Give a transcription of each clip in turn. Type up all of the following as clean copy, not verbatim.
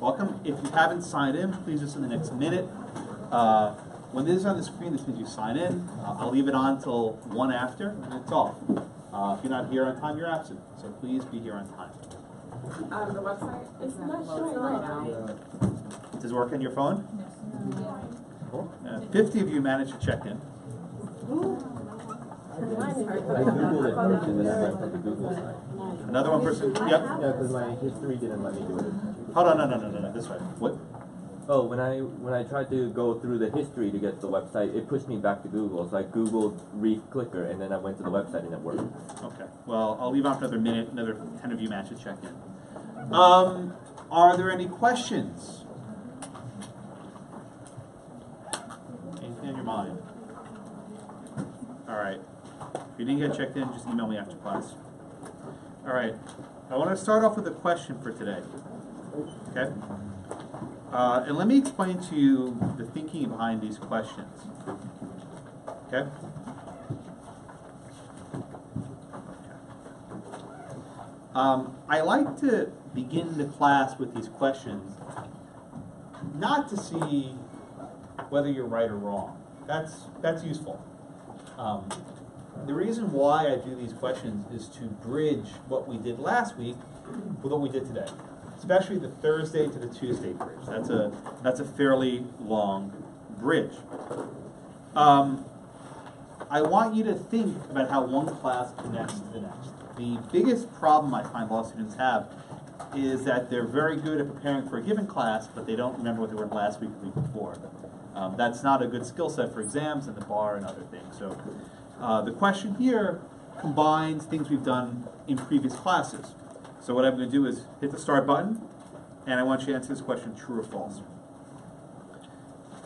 Welcome. If you haven't signed in, please just in the next minute. When this is on the screen, this means you sign in. I'll leave it on till 1 after, and it's off. If you're not here on time, you're absent. So please be here on time. The website is not showing right now. Does it work on your phone? Cool. 50 of you managed to check in. I Googled it first and then I went from the Google site. Another one person? Yep. Yeah, because my history didn't let me do it. Hold on, no, this way. What? Oh, when I tried to go through the history to get to the website, it pushed me back to Google. So I Googled Reef Clicker and then I went to the website and it worked. Okay. Well, I'll leave out another minute. Another 10 of you managed to check in. Are there any questions? Anything on your mind? All right. If you didn't get checked in, just email me after class. All right. I want to start off with a question for today. Okay? And let me explain to you the thinking behind these questions. Okay? I like to begin the class with these questions, not to see whether you're right or wrong. That's useful. The reason why I do these questions is to bridge what we did last week with what we did today, especially the Thursday to the Tuesday bridge. That's a fairly long bridge. I want you to think about how one class connects to the next. The biggest problem I find law students have is that they're very good at preparing for a given class, but they don't remember what they were last week or the week before. That's not a good skill set for exams and the bar and other things. So the question here combines things we've done in previous classes. So what I'm going to do is hit the start button, and I want you to answer this question, true or false.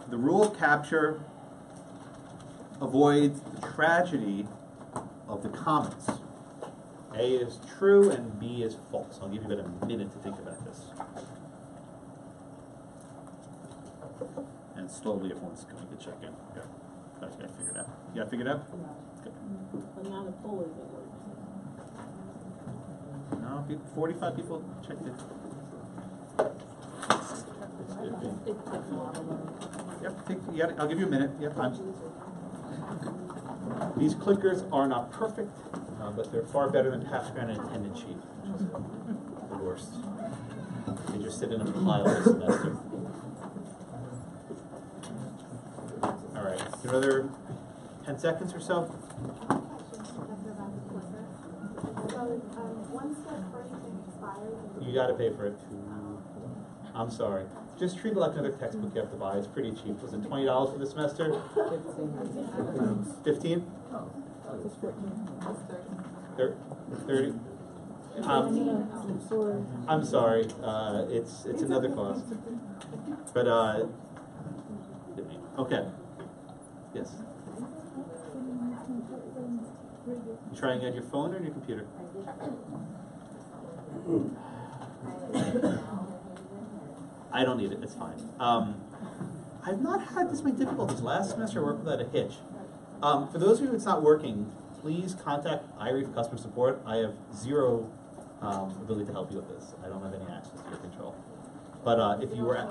The rule of capture avoids the tragedy of the commons. A is true and B is false. I'll give you about a minute to think about this. And slowly everyone's going to check in. Okay. Got it figured out. You got it figured out? Good. But not a full No, 45 people checked in. Yep, I'll give you a minute. You have time. These clickers are not perfect, but they're far better than Pascal and Attendant Sheet, which is the worst. They just sit in a pile this semester. All right, another 10 seconds or so. You got to pay for it. I'm sorry. Just treat it like another textbook you have to buy. It's pretty cheap. Was it $20 for the semester? 15? 30? I'm sorry. It's another cost. But okay. Yes. You trying on your phone or your computer? I don't need it, it's fine. I've not had this many difficulties. Last semester I worked without a hitch. For those of you it's not working, please contact iReef customer support. I have zero ability to help you with this. I don't have any access to your control. But if you were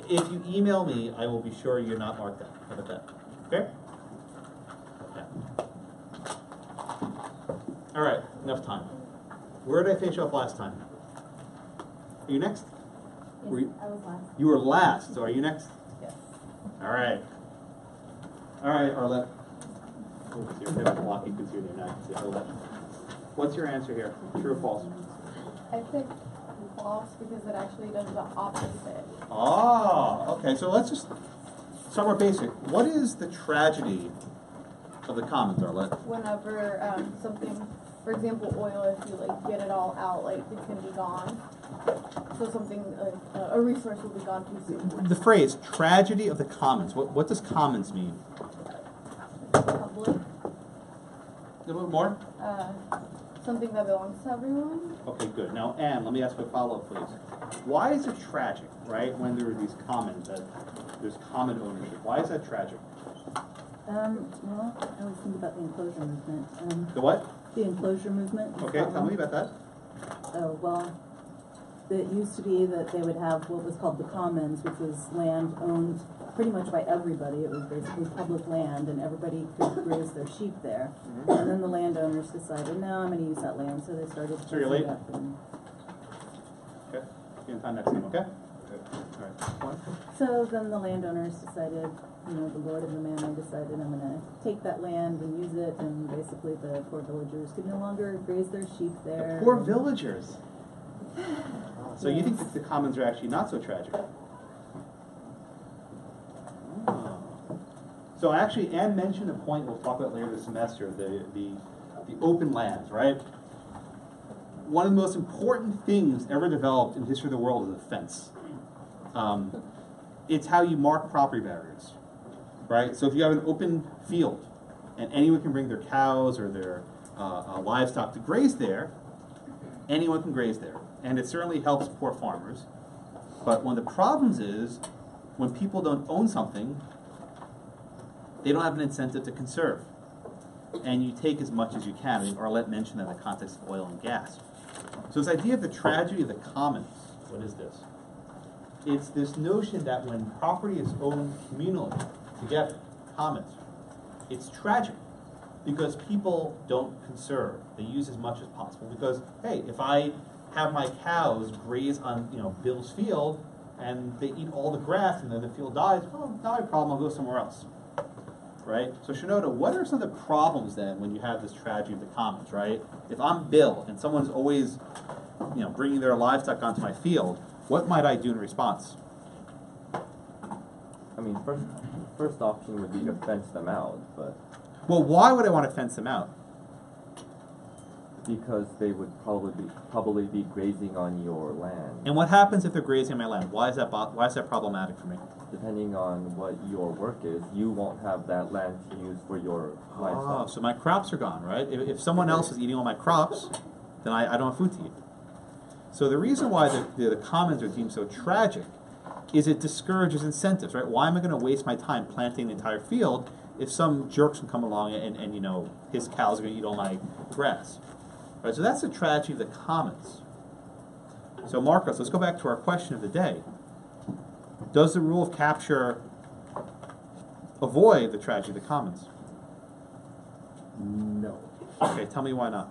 if you email me, I will be sure you're not marked out. How about that? Fair? Okay. All right, enough time. Where did I finish off last time? Are you next? Yes, I was last. You were last, so are you next? Yes. All right. All right, Arlette. Oh, you're kind of blocky because you're there now. Arlette. What's your answer here? True or false? I picked false because it actually does the opposite. Ah, okay. So let's just start more basic. What is the tragedy of the commons, Arlette? Whenever something, for example, oil, if you like get it all out, like it can be gone. So something, a resource will be gone too soon. The phrase tragedy of the commons. What does commons mean? Public. A little bit more. Something that belongs to everyone. Okay, good. Now, Anne, let me ask you a follow-up, please. Why is it tragic, right, when there are these commons, that there's common ownership? Why is that tragic? Well, I always think about the enclosure movement. The what? The enclosure movement. in Okay, tell Scotland. me about that. Oh, well, it used to be that they would have what was called the commons, which was land owned pretty much by everybody. It was basically public land, and everybody could graze their sheep there. And then the landowners decided, no, I'm going to use that land, so they started. So you're late? fencing up and- Okay, see you in time next time, okay? Alright. So then the landowners decided, you know, the lord of the manor decided, I'm gonna take that land and use it, and basically the poor villagers could no longer graze their sheep there. Poor villagers. So you think that the commons are actually not so tragic? Oh. So actually, Anne mentioned a point we'll talk about later this semester, the open lands, right? One of the most important things ever developed in the history of the world is a fence. It's how you mark property barriers, right? So if you have an open field and anyone can bring their cows or their livestock to graze there, anyone can graze there. And it certainly helps poor farmers. But one of the problems is when people don't own something, they don't have an incentive to conserve. And you take as much as you can. I mean, Arlette mentioned that in the context of oil and gas. So this idea of the tragedy of the commons, what is this? It's this notion that when property is owned communally, together, commons, it's tragic because people don't conserve. They use as much as possible because, hey, if I have my cows graze on, Bill's field and they eat all the grass and then the field dies, well, not my problem, I'll go somewhere else. Right? So Shinoda, what are some of the problems then when you have this tragedy of the commons, right? If I'm Bill and someone's always, bringing their livestock onto my field, what might I do in response? I mean, first option would be to fence them out, but Well, why would I want to fence them out? because they would probably be grazing on your land. And what happens if they're grazing on my land? Why is that problematic for me? Depending on what your work is, you won't have that land to use for your Oh, livestock. so my crops are gone, right? If someone else is eating all my crops, then I don't have food to eat. So the reason why the commons are deemed so tragic is it discourages incentives, right? Why am I going to waste my time planting the entire field if some jerks can come along and his cows are going to eat all my grass? Right, so that's the tragedy of the commons. So Marcos, let's go back to our question of the day. Does the rule of capture avoid the tragedy of the commons? No, Okay, tell me why not.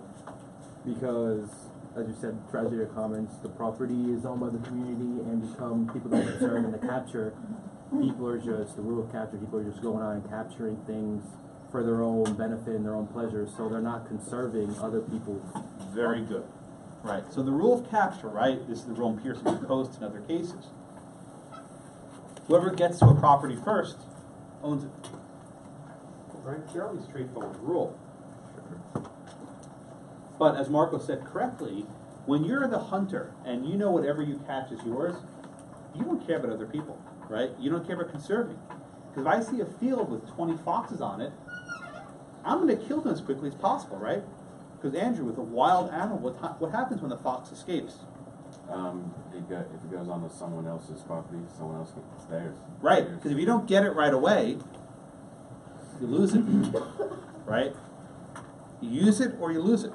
because as you said, tragedy of commons, the property is owned by the community and people don't concern in the capture. People are just, the rule of capture, people are just going on and capturing things for their own benefit and their own pleasure, so they're not conserving other people's. Very good. Right, so the rule of capture, right, this is the rule in Pearson v. Coast and other cases. Whoever gets to a property first owns it. Right, fairly straightforward rule. But as Marco said correctly, when you're the hunter and you know whatever you catch is yours, you don't care about other people, right? You don't care about conserving. Because if I see a field with 20 foxes on it, I'm going to kill them as quickly as possible, right? Because Andrew, with a wild animal, what happens when the fox escapes? If it goes onto someone else's property, someone else gets theirs. Right, because if you don't get it right away, you lose it, right? You use it or you lose it.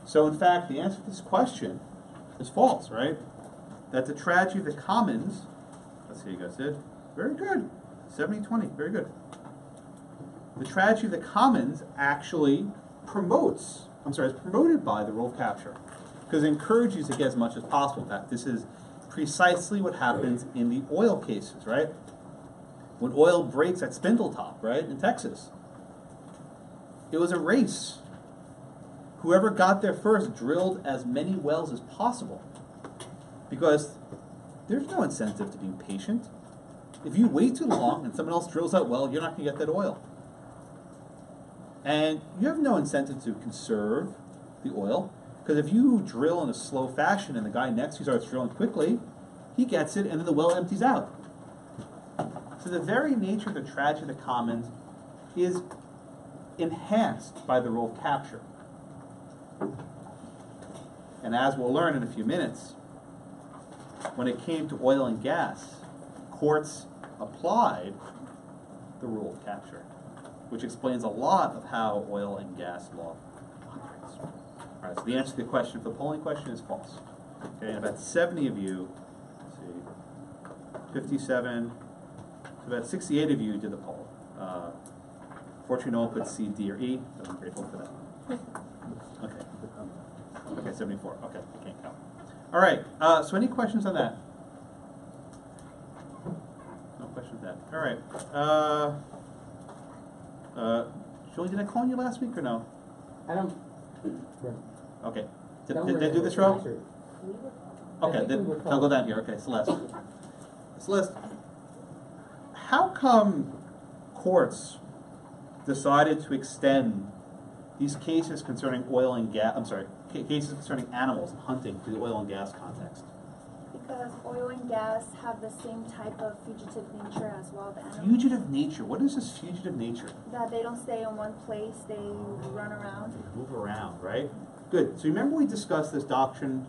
So in fact, the answer to this question is false, right? That the tragedy of the commons, let's see, you guys did. Very good. 70-20, very good. The tragedy of the commons actually is promoted by the rule of capture. Because it encourages you to get as much as possible. In fact, this is precisely what happens in the oil cases, right? When oil breaks at Spindletop, right, in Texas, it was a race. Whoever got there first drilled as many wells as possible. Because there's no incentive to being patient. If you wait too long and someone else drills that well, you're not going to get that oil. And you have no incentive to conserve the oil. Because if you drill in a slow fashion and the guy next to you starts drilling quickly, he gets it and then the well empties out. So the very nature of the tragedy of the commons is enhanced by the rule of capture. And as we'll learn in a few minutes, when it came to oil and gas, courts applied the rule of capture. which explains a lot of how oil and gas law operates. All right, so the answer to the question, for the polling question, is false. Okay, and about 70 of you, let's see, 57, so about 68 of you did the poll. Fortunately, no one put C, D, or E, but I'm grateful for that. Okay. Okay, 74. Okay, I can't count. All right, so any questions on that? No questions on that. All right. Julie, did I call on you last week or no? I don't. Okay. Don't Did I do this row? Okay, then I'll go down here. Okay, Celeste. Celeste, how come courts decided to extend these cases concerning oil and gas, cases concerning animals and hunting to the oil and gas context? Because oil and gas have the same type of fugitive nature as wild animals. Fugitive nature. What is this fugitive nature? That they don't stay in one place, they run around. They move around, right? Good. So remember we discussed this doctrine,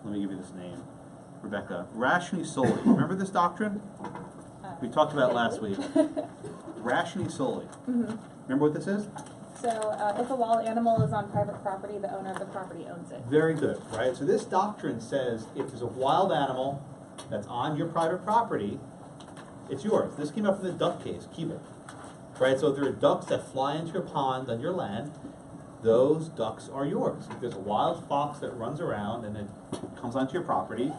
let me give you this name, Rebecca, Ratione Soli. Remember this doctrine? We talked about it last week. Ratione Soli. Mm-hmm. Remember what this is? So if a wild animal is on private property, the owner of the property owns it. Very good, right? So this doctrine says if there's a wild animal that's on your private property, it's yours. This came up in the duck case, Keeler. Right? So if there are ducks that fly into your pond on your land, those ducks are yours. If there's a wild fox that runs around and it comes onto your property,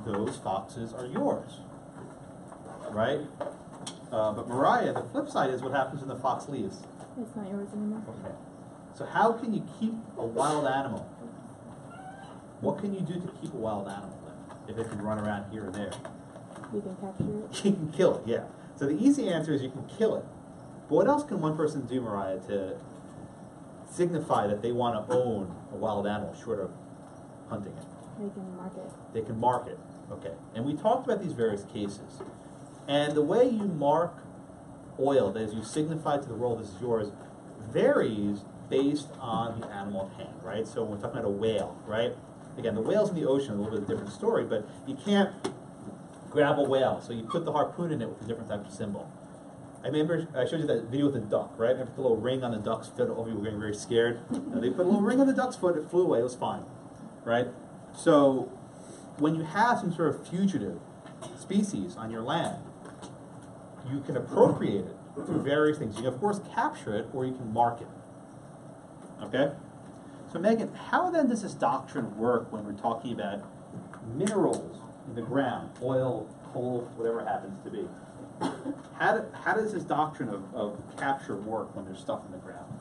those foxes are yours. Right? But Mariah, the flip side is what happens when the fox leaves. It's not yours anymore. Okay. So how can you keep a wild animal? What can you do to keep a wild animal then, if it can run around here or there? You can capture it. You can kill it, yeah. So the easy answer is you can kill it. But what else can one person do, Mariah, to signify that they want to own a wild animal short of hunting it? They can mark it. They can mark it. Okay. And we talked about these various cases. And the way you mark oil, that is, you signify to the world this is yours, varies based on the animal at hand, right? So when we're talking about a whale, right? Again, the whale's in the ocean, a little bit of a different story, but you can't grab a whale, so you put the harpoon in it with a different type of symbol. I remember I showed you that video with the duck, right? I put the little ring on the duck's foot. All of you were getting very scared. They put a little ring on the duck's foot, it flew away, it was fine, right? So when you have some sort of fugitive species on your land, you can appropriate it through various things. You can, of course, capture it, or you can mark it. Okay? So, Megan, how then does this doctrine work when we're talking about minerals in the ground, oil, coal, whatever it happens to be? How does this doctrine of capture work when there's stuff in the ground?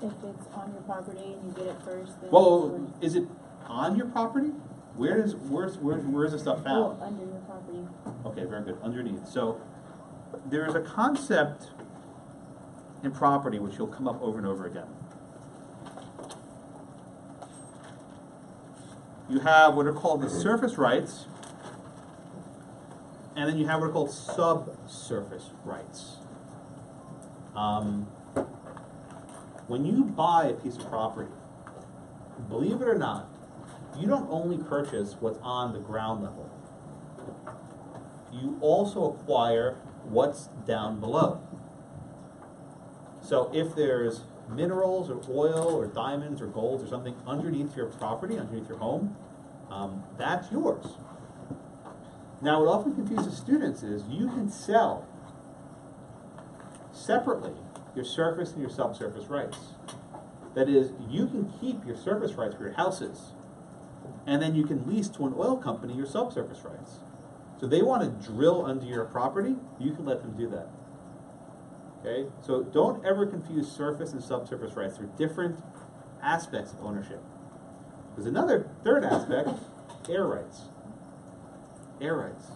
If it's on your property and you get it first, then Well, is it on your property? Where's the stuff found? well, under your property. Okay, very good. Underneath. So there is a concept in property which will come up over and over again. You have what are called the surface rights, and then you have what are called subsurface rights. When you buy a piece of property, believe it or not, you don't only purchase what's on the ground level. You also acquire what's down below. So if there's minerals or oil or diamonds or golds or something underneath your property, underneath your home, that's yours. Now what often confuses students is you can sell separately your surface and your subsurface rights. That is, you can keep your surface rights for your houses, and then you can lease to an oil company your subsurface rights. So they want to drill under your property, you can let them do that. Okay? So don't ever confuse surface and subsurface rights. They're different aspects of ownership. There's another third aspect, air rights. Air rights.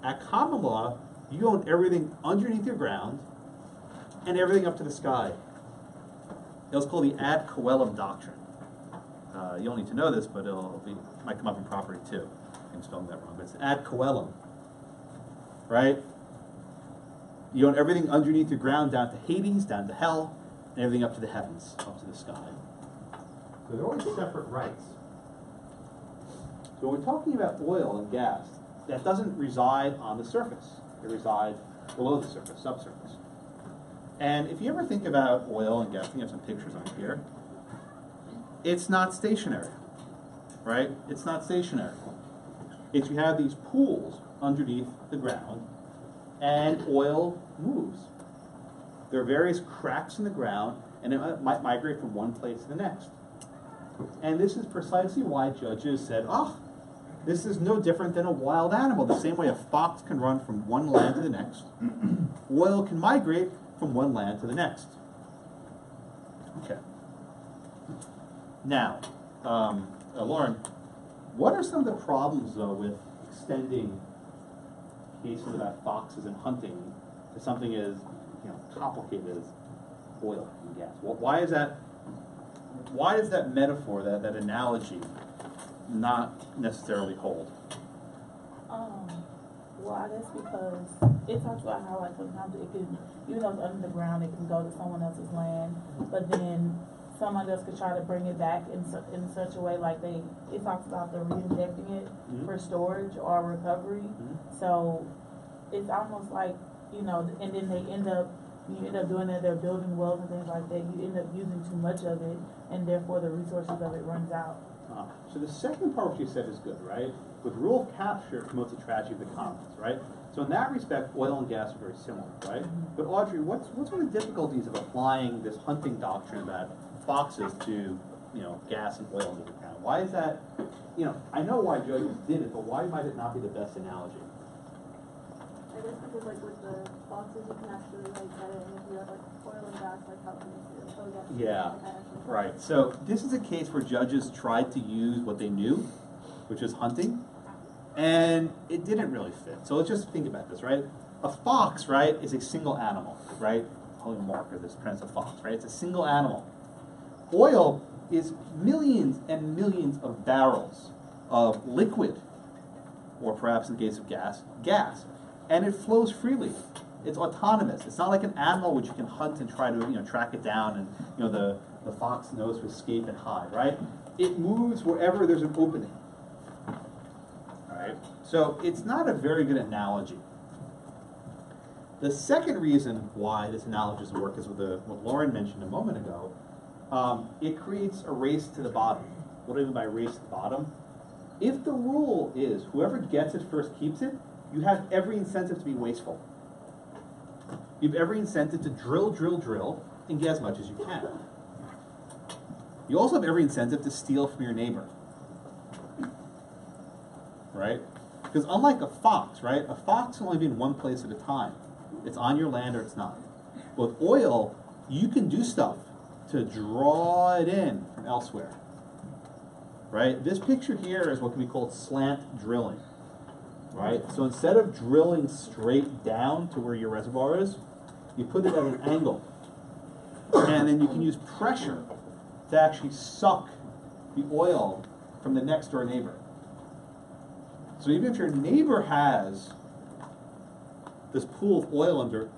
At common law, you own everything underneath your ground and everything up to the sky. It was called the ad coelum doctrine. You don't need to know this, but it might come up in property too. I'm spelling that wrong, but it's ad coelum. Right? You own everything underneath your ground down to Hades, down to hell, and everything up to the heavens, up to the sky. So they're always separate rights. So when we're talking about oil and gas, that doesn't reside on the surface. It resides below the surface, subsurface. And if you ever think about oil and gas, we have some pictures on here. It's not stationary, right? It's not stationary. It's you have these pools underneath the ground, and oil moves. There are various cracks in the ground, and it might migrate from one place to the next. And this is precisely why judges said, oh, this is no different than a wild animal. The same way a fox can run from one land to the next, oil can migrate from one land to the next. Okay. Now, Lauren, what are some of the problems, though, with extending cases about foxes and hunting to something as complicated as oil and gas? Why is that? Why does that metaphor, that analogy, not necessarily hold? Well, I guess because it talks about how like sometimes it can, even though it's under the ground, it can go to someone else's land, but then someone else could try to bring it back in such a way like it talks about the re-injecting it for storage or recovery. So it's almost like, and then you end up doing that, they're building wells and things like that, you end up using too much of it, and therefore the resources of it runs out. So the second part, what you said, is good, right? With rule of capture, it promotes the tragedy of the commons, right? So in that respect, oil and gas are very similar, right? But Audrey, what's one of the difficulties of applying this hunting doctrine about foxes to, gas and oil into the ground? Why is that? I know why judges did it, but why might it not be the best analogy? I guess because like with the foxes, you can actually like get it, and if you have like oil and gas, like how can you see it? So Yeah, right. So this is a case where judges tried to use what they knew, which is hunting, and it didn't really fit. So let's just think about this, right? A fox, right, is a single animal, right? Holy marker, this prints a fox, right? It's a single animal. Oil is millions and millions of barrels of liquid, or perhaps in the case of gas, and it flows freely. It's autonomous. It's not like an animal which you can hunt and try to track it down, and the fox knows to escape and hide, right? It moves wherever there's an opening. All right. So it's not a very good analogy. The second reason why this analogy doesn't work is with what Lauren mentioned a moment ago. It creates a race to the bottom. What do I mean by race to the bottom? If the rule is whoever gets it first keeps it, you have every incentive to be wasteful. You have every incentive to drill, and get as much as you can. You also have every incentive to steal from your neighbor. Right? Because unlike a fox, right? A fox can only be in one place at a time. It's on your land or it's not. But with oil, you can do stuff to draw it in from elsewhere. Right? This picture here is what can be called slant drilling. Right? So instead of drilling straight down to where your reservoir is, you put it at an angle. And then you can use pressure to actually suck the oil from the next door neighbor. So even if your neighbor has this pool of oil under,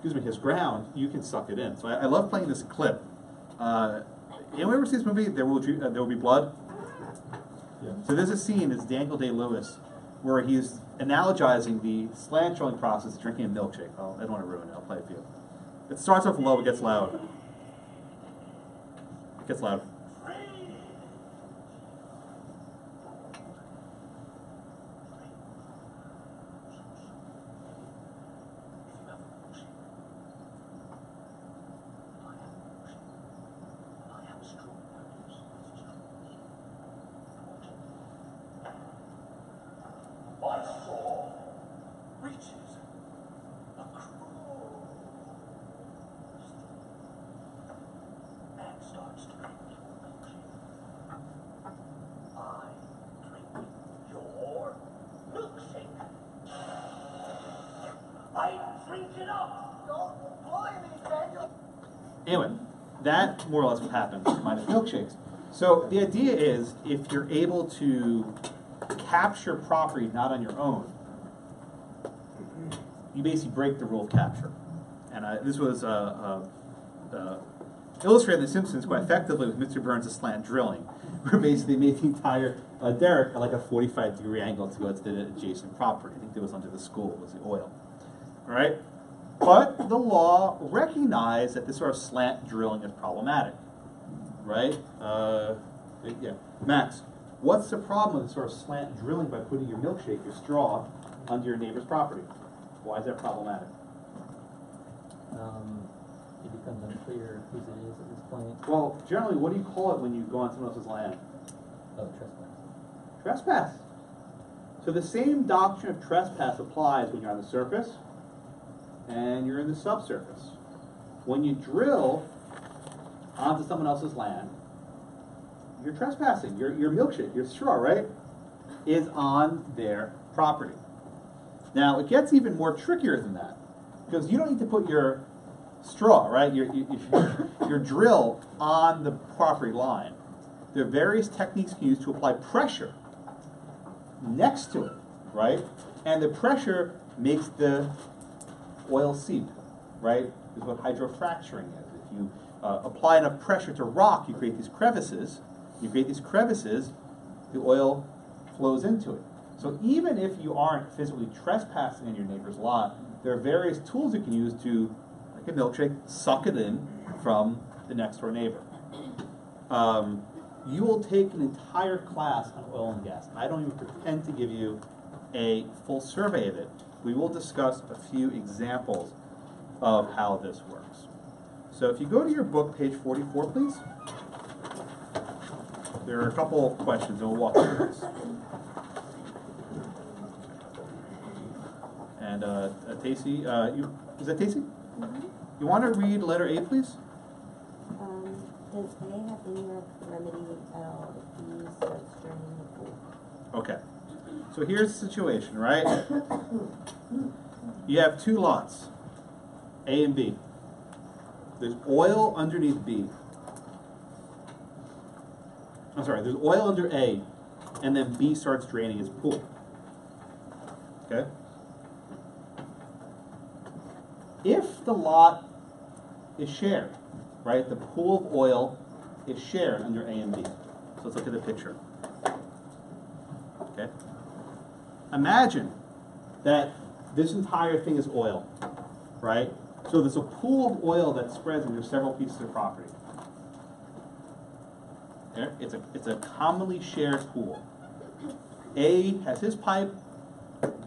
his ground, you can suck it in. So I love playing this clip. Anyone ever see this movie, There Will Be Blood? Yeah. So there's a scene, it's Daniel Day-Lewis, where he's analogizing the slant drilling process to drinking a milkshake. I don't want to ruin it, I'll play it for you. It starts off low, it gets loud. It gets loud. Anyway, that more or less what happens minus milkshakes. So the idea is, if you're able to capture property not on your own, you basically break the rule of capture. And this was illustrated in The Simpsons quite effectively with Mr. Burns' slant drilling, where basically they made the entire derrick at like a 45-degree angle to go to the adjacent property. I think it was under the school, was the oil. All right? But the law recognized that this sort of slant drilling is problematic, right? Yeah. Max, what's the problem with this sort of slant drilling by putting your milkshake, your straw, under your neighbor's property? Why is that problematic? It becomes unclear whose it is at this point. Well, generally, what do you call it when you go on someone else's land? Oh, trespass. Trespass. So the same doctrine of trespass applies when you're on the surface and you're in the subsurface. When you drill onto someone else's land, you're trespassing. Your milkshake, your straw, right, is on their property. Now, it gets even more trickier than that, because you don't need to put your straw, right, your drill on the property line. There are various techniques you can use to apply pressure next to it, right? And the pressure makes the oil seep, right? This is what hydrofracturing is. If you apply enough pressure to rock, you create these crevices. You create these crevices, the oil flows into it. So even if you aren't physically trespassing in your neighbor's lot, there are various tools you can use to, like a milkshake, suck it in from the next door neighbor. You will take an entire class on oil and gas. I don't even pretend to give you a full survey of it. We will discuss a few examples of how this works. So if you go to your book, page 44, please. There are a couple questions, and we'll walk through this. And Tacey, is that Tacey? Mm-hmm. You want to read letter A, please? Does A have any remedy at all if he starts draining the pool? Okay. So here's the situation, right? You have two lots, A and B. There's oil underneath B. I'm sorry, there's oil under A, and then B starts draining his pool. Okay? If the lot is shared, right, the pool of oil is shared under A and B. So let's look at the picture. Okay? Imagine that this entire thing is oil, right? So there's a pool of oil that spreads into several pieces of property. Okay? It's a commonly shared pool. A has his pipe,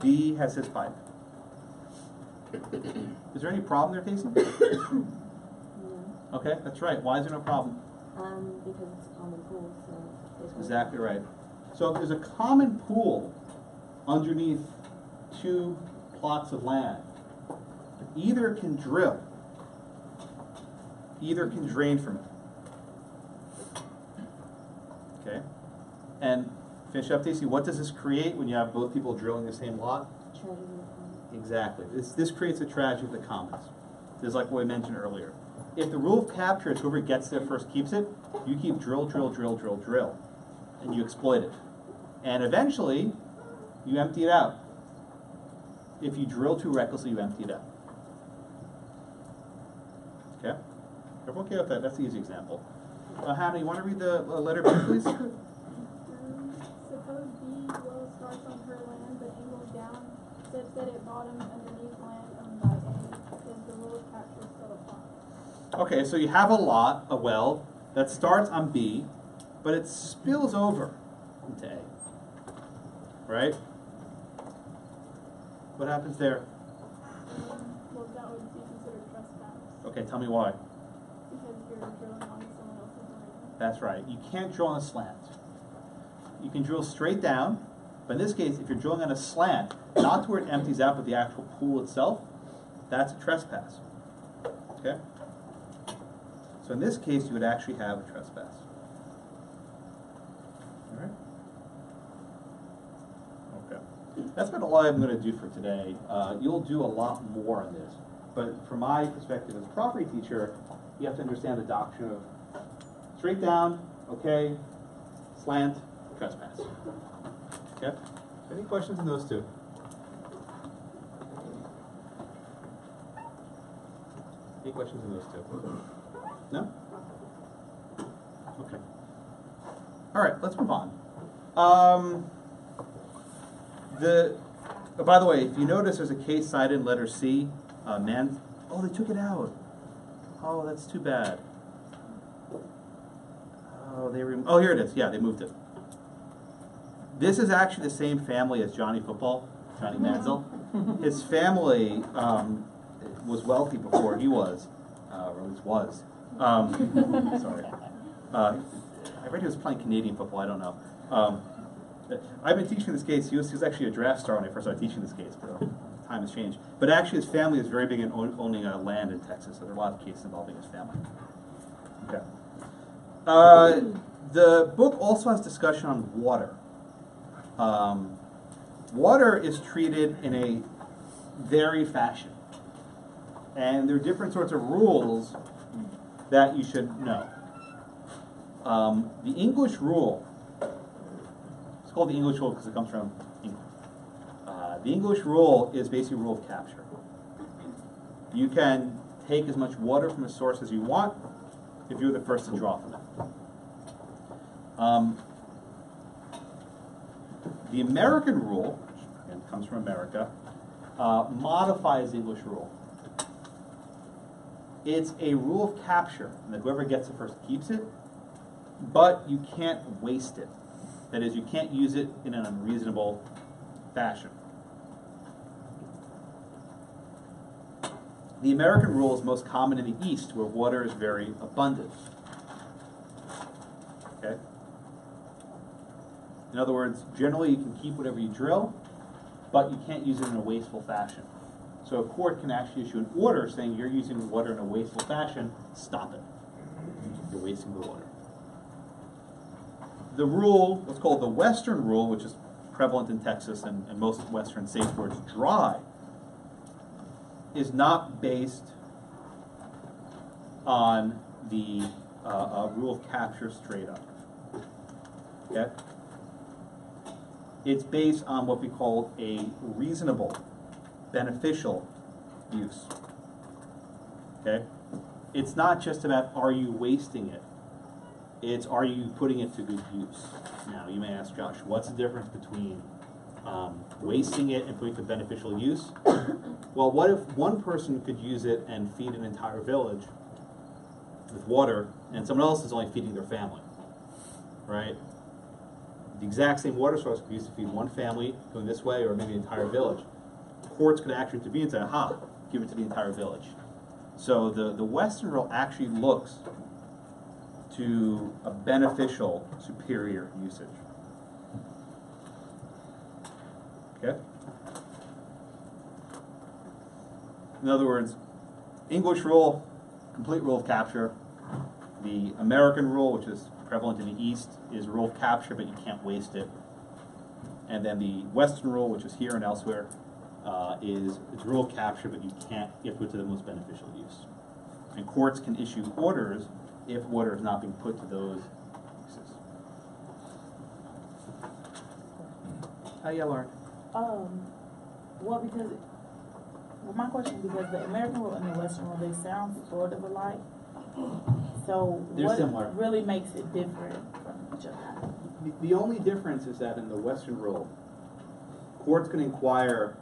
B has his pipe. Is there any problem there, Casey? No. Okay, that's right. Why is there no problem? Because it's a common pool, so there's Exactly right. So if there's a common pool underneath two plots of land, either can drill, either can drain from it. Okay? And finish up, Stacey, what does this create when you have both people drilling the same lot? tragedy of the commons. Exactly. This creates a tragedy of the commons. This is like what we mentioned earlier. If the rule of capture is whoever gets there first keeps it, you keep drill, drill, drill, drill, drill, and you exploit it. And eventually, you empty it out. If you drill too recklessly, you empty it out. Okay? Everyone okay with that? That's the easy example. Hannah, you want to read the letter B, please? Suppose B well starts on her land but angles down such that it bottoms underneath land owned by A. Does the rule of capture still apply? Okay, so you have a well, that starts on B, but it spills over into A. Right? What happens there? Well, that would be considered trespass Okay, tell me why. because you're drilling on someone else's land. That's right. You can't drill on a slant. You can drill straight down, but in this case, if you're drilling on a slant, not to where it empties out, but the actual pool itself, that's a trespass. Okay? So in this case, you would actually have a trespass. All right? Okay. That's about all I'm going to do for today. You'll do a lot more on this. But from my perspective as a property teacher, you have to understand the doctrine of straight down, okay, slant, trespass. Okay? Any questions on those two? Any questions on those two? No? Okay. All right, let's move on. By the way, if you notice there's a case cited in letter C, Oh, they took it out. Oh, that's too bad. Oh, oh, here it is. Yeah, they moved it. This is actually the same family as Johnny Football, Johnny Manziel. His family was wealthy before he was, or at least was. Sorry. I read he was playing Canadian football. I don't know. I've been teaching this case. He was actually a draft star when I first started teaching this case, but time has changed. But actually, his family is very big in owning land in Texas, so there are a lot of cases involving his family. Okay. The book also has discussion on water. Water is treated in a varied fashion, and there are different sorts of rules that you should know. The English rule, it's called the English rule because it comes from England. The English rule is basically a rule of capture. You can take as much water from a source as you want if you're the first to draw from it. The American rule, which again comes from America, modifies the English rule. It's a rule of capture, and that whoever gets it first keeps it, but you can't waste it. That is, you can't use it in an unreasonable fashion. The American rule is most common in the East, where water is very abundant. Okay? In other words, generally you can keep whatever you drill, but you can't use it in a wasteful fashion. So a court can actually issue an order saying you're using water in a wasteful fashion, stop it. You're wasting the water. The rule, what's called the Western rule, which is prevalent in Texas and most Western states where it's dry, is not based on the rule of capture straight up. Okay? It's based on what we call a reasonable, beneficial use. Okay? It's not just about are you wasting it, it's are you putting it to good use. Now, you may ask, Josh, what's the difference between wasting it and putting it to beneficial use? Well, what if one person could use it and feed an entire village with water, and someone else is only feeding their family, right? The exact same water source could be used to feed one family going this way, or maybe an entire village. Courts could actually intervene and say, aha, give it to the entire village. So the Western rule actually looks to a beneficial, superior usage. Okay? In other words, English rule, complete rule of capture. The American rule, which is prevalent in the East, is rule of capture, but you can't waste it. And then the Western rule, which is here and elsewhere, is rule of capture, but you have to put it to the most beneficial use. And courts can issue orders if water is not being put to those uses. Yeah, Lauren. My question is because the American rule and the Western rule, they sound sort of alike. So They're what similar. really makes it different from each other? The only difference is that in the Western rule, courts can inquire,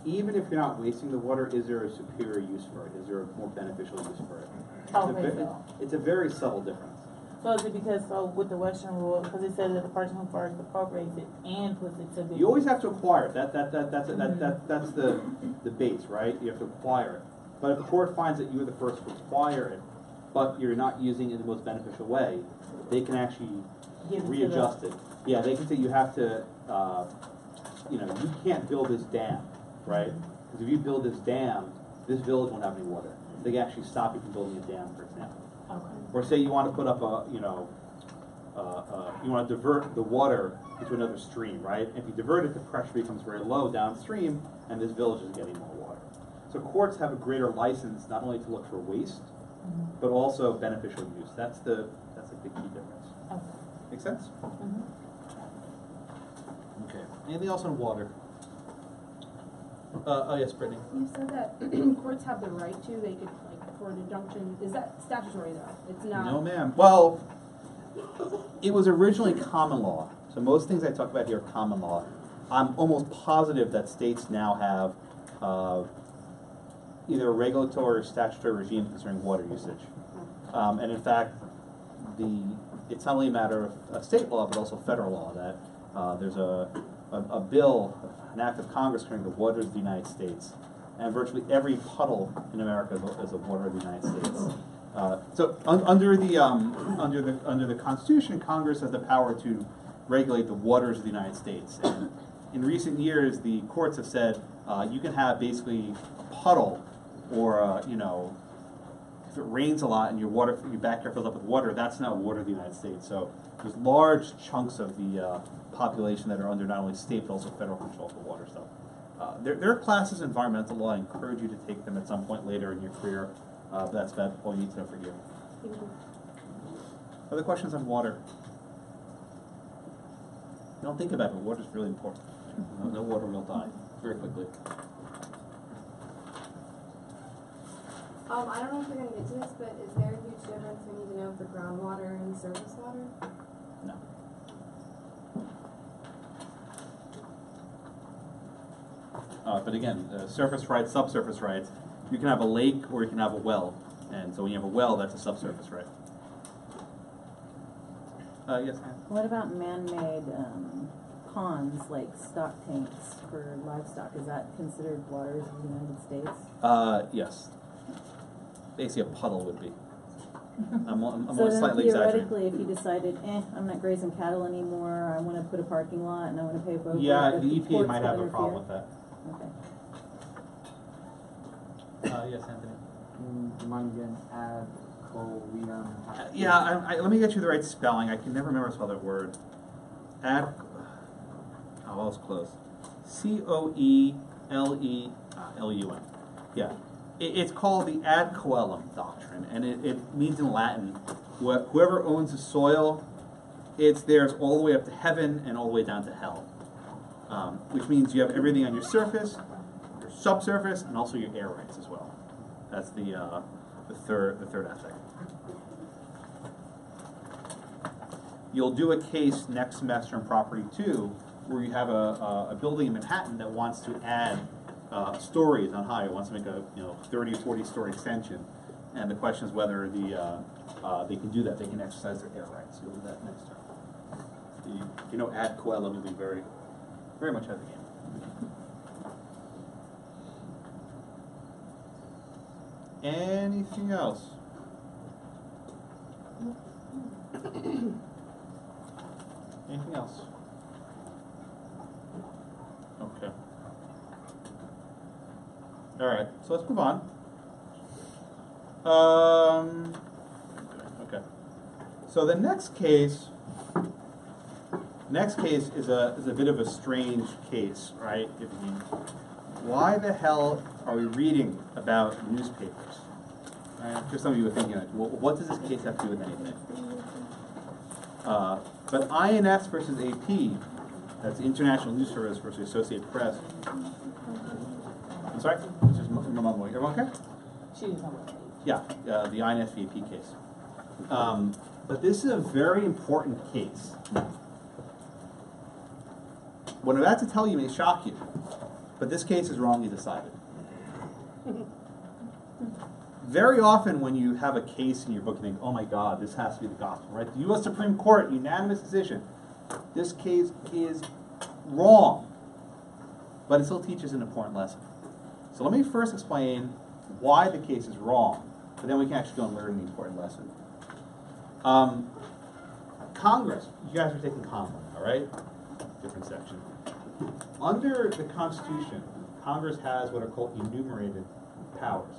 even if you're not wasting the water, is there a superior use for it? Is there a more beneficial use for it? It's a very subtle difference. So is it because, with the Western rule, because it says that the person who first appropriates it and puts it to good You always use. have to acquire it. That's the base, right? You have to acquire it. But if the court finds that you were the first to acquire it, but you're not using it in the most beneficial way, they can actually readjust it. Yeah, they can say you have to, you can't build this dam, right? Because if you build this dam, this village won't have any water. They can actually stop you from building a dam, for example. Okay. Or say you want to put up you want to divert the water into another stream, right? If you divert it, the pressure becomes very low downstream, and this village is getting more water. So courts have a greater license not only to look for waste, but also beneficial use. That's the key difference. Okay. Make sense? Mm-hmm. Okay. Anything else on water? Yes, Brittany. You said that courts have the right to, they could, for an injunction, is that statutory though? It's not? No, ma'am. Well, it was originally common law. So most things I talk about here are common law. I'm almost positive that states now have either a regulatory or statutory regime concerning water usage. And in fact, it's not only a matter of state law, but also federal law, that there's a bill, an act of Congress concerning the waters of the United States. And virtually every puddle in America is a water of the United States. So under the Constitution, Congress has the power to regulate the waters of the United States. And in recent years, the courts have said you can have basically a puddle, or if it rains a lot and your backyard fills up with water, that's not water of the United States. So there's large chunks of the population that are under not only state but also federal control for water. So there are classes in environmental law. I encourage you to take them at some point later in your career. But that's about all you need to know for you. Thank you. Other questions on water? Don't think about it, but water is really important. No water will die very quickly. I don't know if you're going to get to this, but is there a huge difference we need to know for groundwater and surface water? No. But again, surface rights, subsurface rights, you can have a lake or you can have a well. And so when you have a well, that's a subsurface right. Yes, Ann? What about man-made ponds, like stock tanks for livestock? Is that considered waters of the United States? Yes. Basically, a puddle would be. I'm So then slightly exaggerating. theoretically, if you decided, I'm not grazing cattle anymore, I want to put a parking lot and I want to pay for it. Yeah, the EPA might have a problem with that. Okay. Yes, Anthony. Do you mind again? Let me get you the right spelling. I can never remember how to spell that word. Oh, I was close. Coelelun. Yeah. It's called the ad coelum doctrine, and it means in Latin, whoever owns the soil, it's theirs all the way up to heaven and all the way down to hell. Which means you have everything on your surface, your subsurface, and also your air rights as well. That's the third aspect. You'll do a case next semester in Property 2 where you have a building in Manhattan that wants to add stories on high. It wants to make a 30 or 40 story extension, and the question is whether they can do that. They can exercise their air rights. You'll do that next term. Ad coelum will be very, very much out of the game. Anything else? Anything else? Okay. All right, so let's move on. Okay. So the next case is a bit of a strange case, right? Why the hell are we reading about newspapers? Right? Just some of you are thinking, well, what does this case have to do with anything? But INS versus AP, that's International News Service versus Associated Press. I'm sorry? It's just mumbling. Everyone okay? She didn't know what. Yeah, the INS v. AP case. But this is a very important case. What I'm about to tell you may shock you, but this case is wrongly decided. Very often when you have a case in your book, you think, oh my God, this has to be the gospel, right? The U.S. Supreme Court, unanimous decision. This case is wrong, but it still teaches an important lesson. So let me first explain why the case is wrong, but then we can actually go and learn the important lesson. Congress, you guys are taking common, all right? Different section. Under the Constitution, Congress has what are called enumerated powers.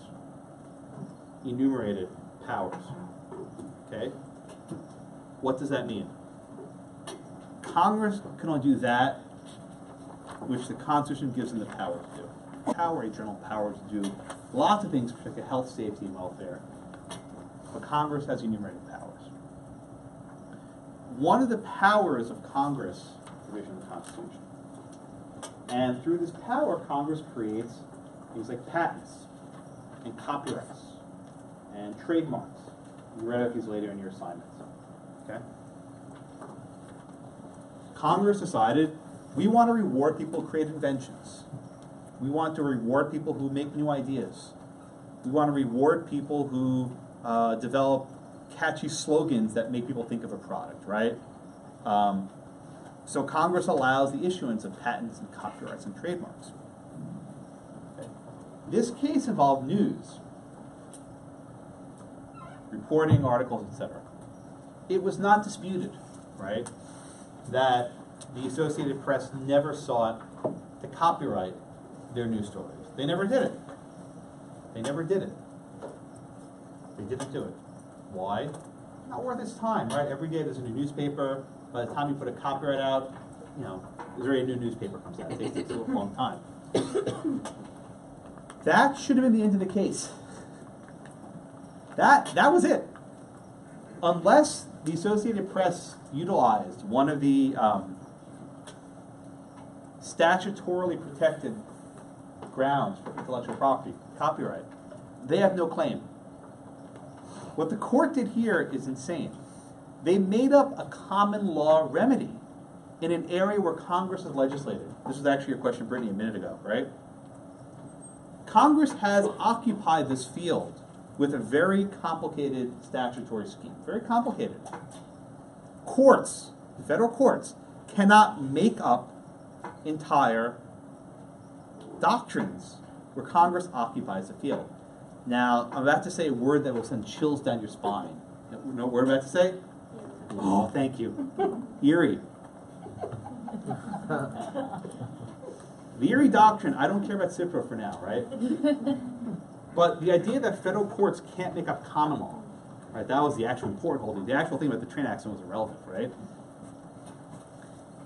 Enumerated powers. Okay? What does that mean? Congress can only do that which the Constitution gives them the power to do. A general power to do lots of things, particularly health, safety, and welfare. But Congress has enumerated powers. One of the powers of Congress, provision of the Constitution. And through this power, Congress creates things like patents and copyrights and trademarks. You read about these later in your assignments. Okay? Congress decided we want to reward people who create inventions. We want to reward people who make new ideas. We want to reward people who develop catchy slogans that make people think of a product, right? So Congress allows the issuance of patents and copyrights and trademarks. Okay. This case involved news, reporting, articles, etc. It was not disputed, right, that the Associated Press never sought to copyright their news stories. They never did it. They never did it. They didn't do it. Why? Not worth its time, right? Every day there's a new newspaper. By the time you put a copyright out, you know, there's already a new newspaper comes out. It takes a long time. That should have been the end of the case. That was it. Unless the Associated Press utilized one of the statutorily protected grounds for intellectual property, copyright, they have no claim. What the court did here is insane. They made up a common law remedy in an area where Congress has legislated. This was actually your question, Brittany, a minute ago, right? Congress has occupied this field with a very complicated statutory scheme. Very complicated. Courts, federal courts, cannot make up entire doctrines where Congress occupies the field. Now, I'm about to say a word that will send chills down your spine. You know what word I'm about to say? Oh, thank you. Erie. The Erie Doctrine, I don't care about CIPRA for now, right? But the idea that federal courts can't make up common law, right? That was the actual important holding. The actual thing about the train accident was irrelevant, right?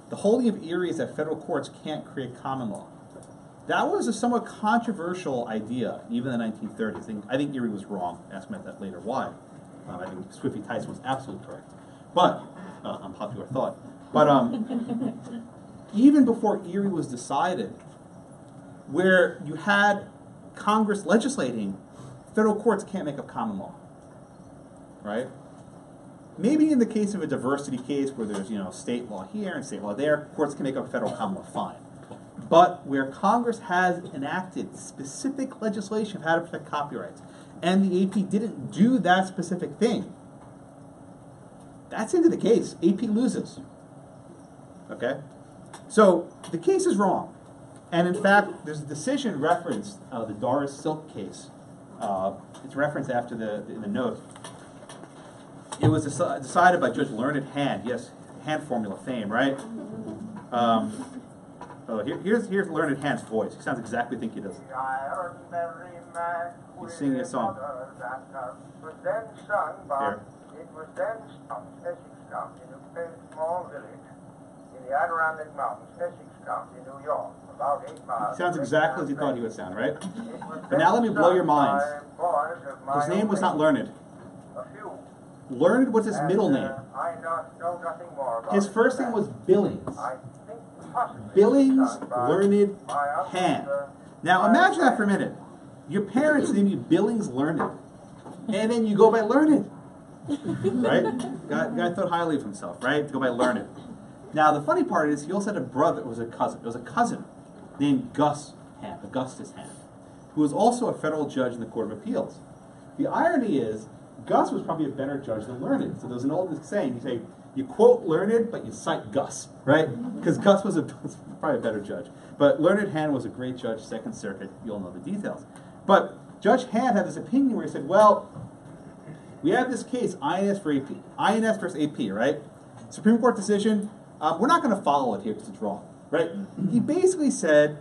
The holding of Erie is that federal courts can't create common law. That was a somewhat controversial idea, even in the 1930s. I think Erie was wrong. Ask me about that later. Why? I think Swiftey Tyson was absolutely correct. But, unpopular thought. But even before Erie was decided, where you had Congress legislating, federal courts can't make up common law, right? Maybe in the case of a diversity case where there's, you know, state law here and state law there, courts can make up federal common law, fine. But where Congress has enacted specific legislation of how to protect copyrights, and the AP didn't do that specific thing, that's into the case. AP loses. Okay? So the case is wrong. And in fact, there's a decision referenced, the Daras Silk case. It's referenced after in the note. It was decided by Judge Learned Hand. Yes, hand formula fame, right? Here's Learned Hand's voice. He sounds exactly like he does. He's singing a song. Here. It was then sung, Essex County, in a small village in the Adirondack Mountains, Essex County, New York, about 8 miles. He sounds exactly as he thought he would sound, right? But now let me blow your minds. His name was not Learned. Learned was his middle name. I know nothing more about his first name was Billings. I think possibly Billings Learned Hand. Now imagine that for a minute. Your parents name you Billings Learned, and then you go by Learned. Right? Guy thought highly of himself, right? To go by Learned. Now the funny part is he also had a brother, it was a cousin named Gus Hand, Augustus Hand, who was also a federal judge in the Court of Appeals. The irony is, Gus was probably a better judge than Learned. So there's an old saying, you quote Learned, but you cite Gus, right? Because Gus was probably a better judge. But Learned Hand was a great judge, Second Circuit, you'll know the details. But Judge Hand had this opinion where he said, well, we have this case, INS versus AP, right? Supreme Court decision, we're not going to follow it here because it's wrong, right? He basically said,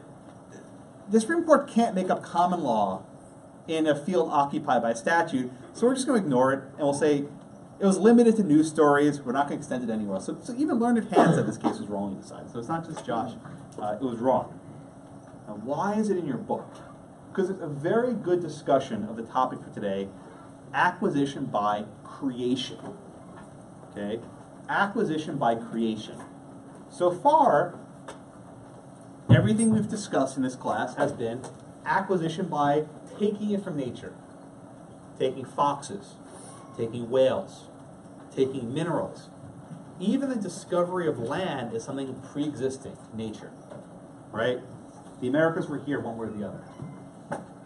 the Supreme Court can't make up common law in a field occupied by statute, so we're just going to ignore it, and we'll say it was limited to news stories, we're not going to extend it anywhere else. So even Learned Hand said this case was wrongly decided. So it's not just Josh, it was wrong. Now why is it in your book? Because it's a very good discussion of the topic for today, acquisition by creation. Okay? Acquisition by creation. So far, everything we've discussed in this class has been acquisition by taking it from nature. Taking foxes, taking whales, taking minerals. Even the discovery of land is something pre-existing, nature. Right? The Americas were here one way or the other.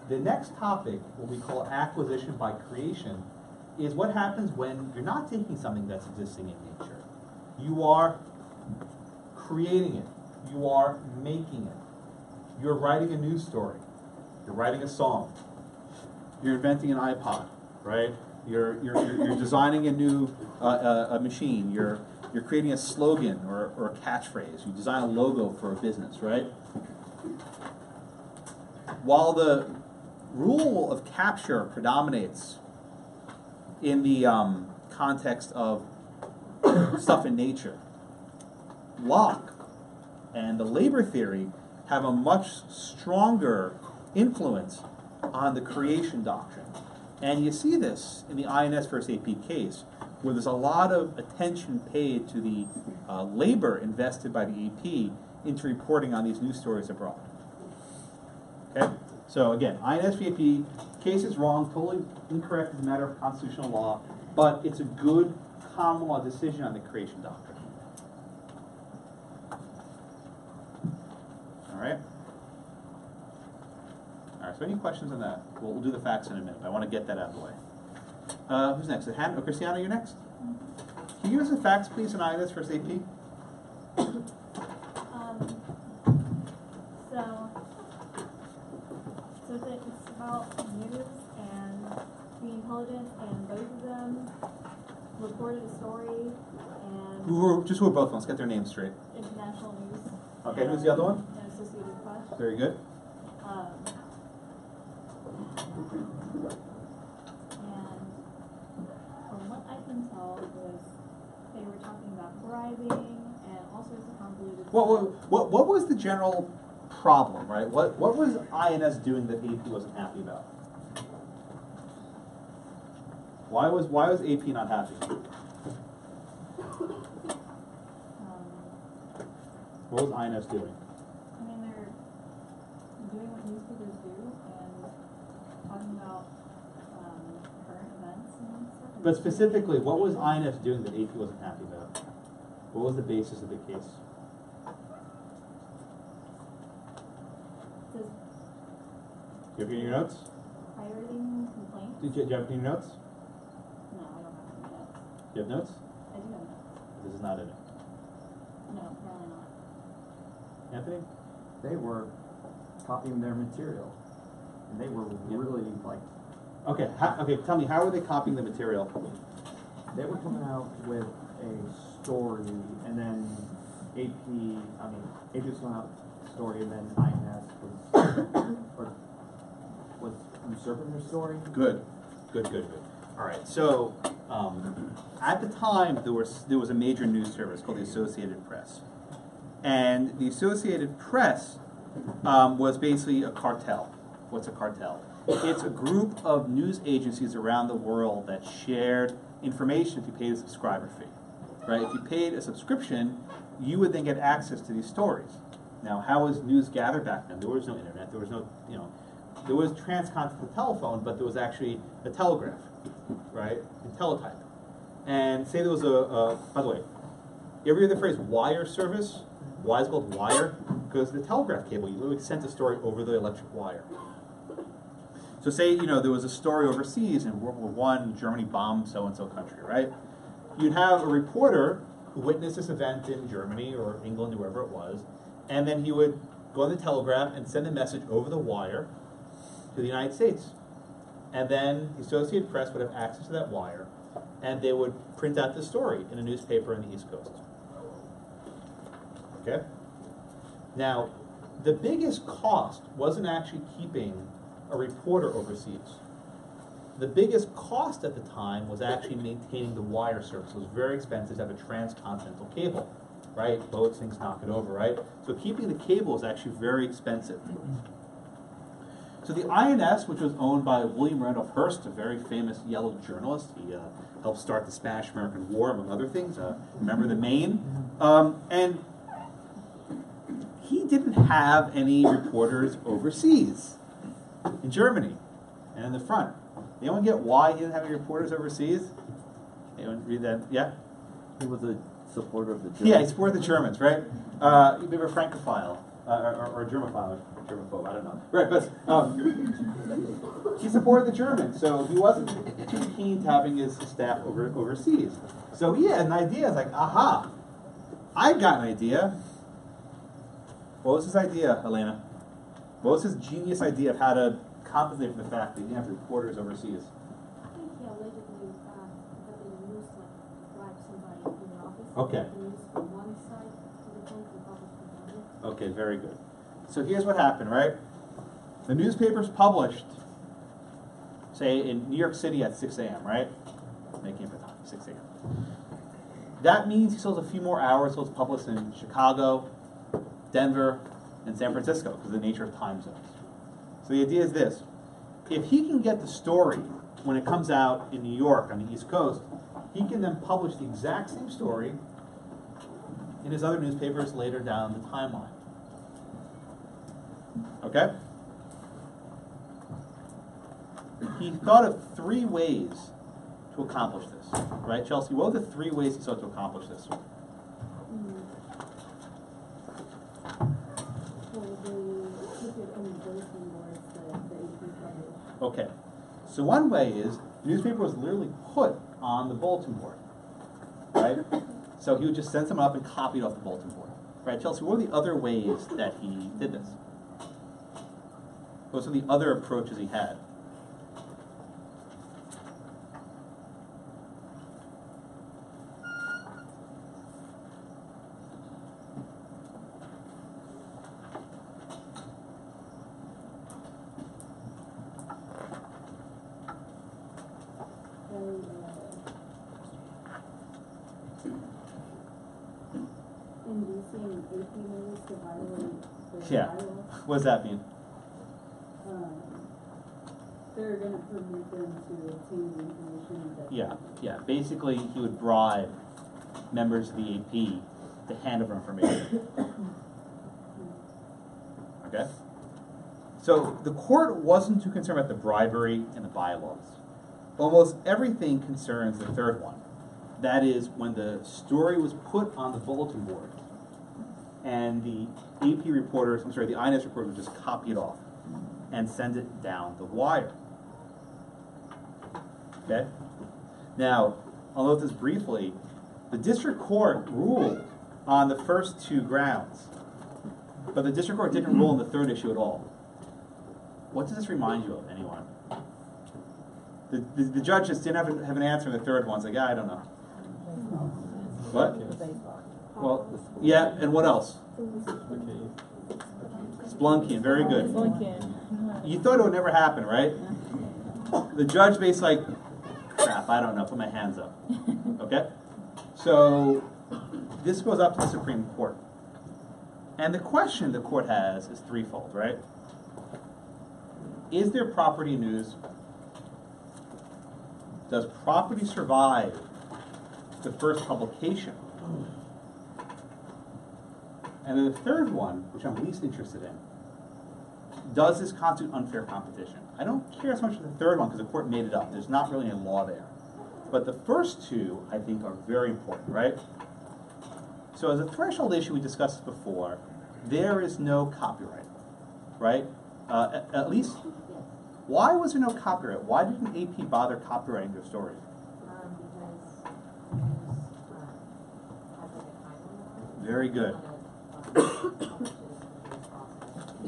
The next topic, what we call acquisition by creation, is what happens when you're not taking something that's existing in nature. You are creating it. You are making it. You're writing a news story. You're writing a song. You're inventing an iPod, right? You're designing a new a machine. You're creating a slogan or a catchphrase. You design a logo for a business, right? While the rule of capture predominates in the context of stuff in nature, Locke and the labor theory have a much stronger influence on the creation doctrine. And you see this in the INS versus AP case, where there's a lot of attention paid to the labor invested by the AP into reporting on these news stories abroad. Okay? So again, INS v. AP, case is wrong, totally incorrect as a matter of constitutional law, but it's a good common law decision on the creation doctrine. All right? All right, so any questions on that? We'll do the facts in a minute. I want to get that out of the way. Who's next? Oh, Cristiano, you're next? Can you give us the facts, please, on INS versus AP? So it's about news and the intelligence, and both of them reported a story, and Who are both of them? Let's get their names straight. international news. Okay, who's the other one? And Associated Press. Very good. And from what I can tell was they were talking about bribing and all sorts of convoluted What was the general problem, right? What was INS doing that AP wasn't happy about? Why was AP not happy? What was INS doing? I mean, they're doing what newspapers do and talking about current events and stuff. But specifically, what was INS doing that AP wasn't happy about? What was the basis of the case? Does You have it in your notes? pirating complaints? Do you have it in your notes? No, I don't have any notes. Do you have notes? I do have notes. This is not in it. No, apparently not. Anthony? They were copying their material, and they were really like. Okay, tell me, how were they copying the material? They were coming out with a story, and then AP was coming out with a story, and then INS was usurping their story. Good. All right. So at the time, there was a major news service called the Associated Press, and the Associated Press was basically a cartel. What's a cartel? It's a group of news agencies around the world that shared information if you paid a subscriber fee. Right? If you paid a subscription, you would then get access to these stories. Now, how was news gathered back then? There was no internet. There was no, there was transcontinental telephone, but there was actually a telegraph, right? And teletype. And say there was by the way, you ever hear the phrase wire service? Why is it called wire? Because the telegraph cable, you literally sent a story over the electric wire. So say, there was a story overseas in World War I, Germany bombed so-and-so country, right? You'd have a reporter who witnessed this event in Germany or England, wherever it was, and then he would go on the telegraph and send a message over the wire to the United States. And then the Associated Press would have access to that wire, and they would print out the story in a newspaper in the East Coast. Okay? Now, the biggest cost wasn't actually keeping a reporter overseas. The biggest cost at the time was actually maintaining the wire service. It was very expensive to have a transcontinental cable, right? Boats, things knock it over, right? So keeping the cable is actually very expensive. So the INS, which was owned by William Randolph Hearst, a very famous yellow journalist, he helped start the Spanish-American War, among other things, remember the Maine? And he didn't have any reporters overseas, in Germany, and in the front. Anyone get why he didn't have any reporters overseas? Anyone read that? Yeah? He was a supporter of the Germans. Yeah, he supported the Germans, right? You remember Francophile. or Germaphobe, I don't know. Right, but he supported the Germans, so he wasn't too keen to having his staff overseas. So he had an idea, it's like, aha, I got an idea. What was his idea, Elena? What was his genius idea of how to compensate for the fact that he didn't have reporters overseas? I think he allegedly that they used like bribe somebody in the office. Okay. They used from one side to the point and published from the other. Okay, very good. So here's what happened, right? The newspaper's published, say, in New York City at 6 a.m., right? Making up the time, 6 a.m. That means he still has a few more hours till it's published in Chicago, Denver, and San Francisco, because of the nature of time zones. So the idea is this. If he can get the story when it comes out in New York on the East Coast, he can then publish the exact same story in his other newspapers later down the timeline. Okay? He thought of 3 ways to accomplish this. Right, Chelsea? What were the 3 ways he sought to accomplish this? Okay. So one way is the newspaper was literally put on the bulletin board. Right? So he would just send someone up and copy it off the bulletin board. Right, Chelsea? What were the other ways that he did this? What were the other approaches he had? Inducing AP news to violate the Yeah. bylaw. What does that mean? They're going to permit them to obtain the information that. Yeah. Basically, he would bribe members of the AP to hand over information. Okay? So the court wasn't too concerned about the bribery and the bylaws. Almost everything concerns the third one. That is, when the story was put on the bulletin board, and the AP reporters, the INS reporters would just copy it off and send it down the wire. Okay? Now, I'll note this briefly. The district court ruled on the first 2 grounds, but the district court didn't rule on the third issue at all. What does this remind you of, anyone? The judge just didn't have an answer in the third one. It's like, I don't know. What? Well, yeah, and what else? Splunking, very good. You thought it would never happen, right? The judge basically like, crap, I don't know, put my hands up. Okay? So, this goes up to the Supreme Court. And the question the court has is threefold, right? Is there property news? Does property survive the first publication? And then the third one, which I'm least interested in, does this constitute unfair competition? I don't care as much for the third one because the court made it up. There's not really any law there. But the first 2, I think, are very important, right? So as a threshold issue, we discussed this before, there is no copyright, right? At least, why was there no copyright? Why didn't AP bother copyrighting their story? Very good.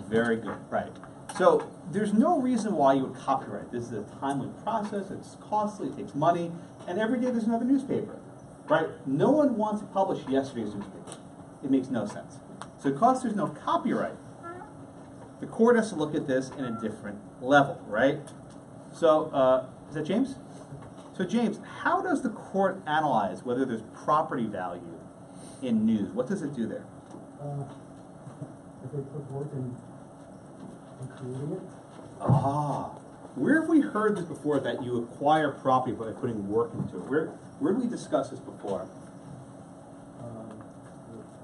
Very good, right. So there's no reason why you would copyright. This is a timely process, it's costly, it takes money, and every day there's another newspaper, right? No one wants to publish yesterday's newspaper. It makes no sense. So because there's no copyright, the court has to look at this in a different level, right? So, is that James? So James, how does the court analyze whether there's property value in news? What does it do there? If they put work in creating it. Ah, where have we heard this before, that you acquire property by putting work into it? Where did we discuss this before?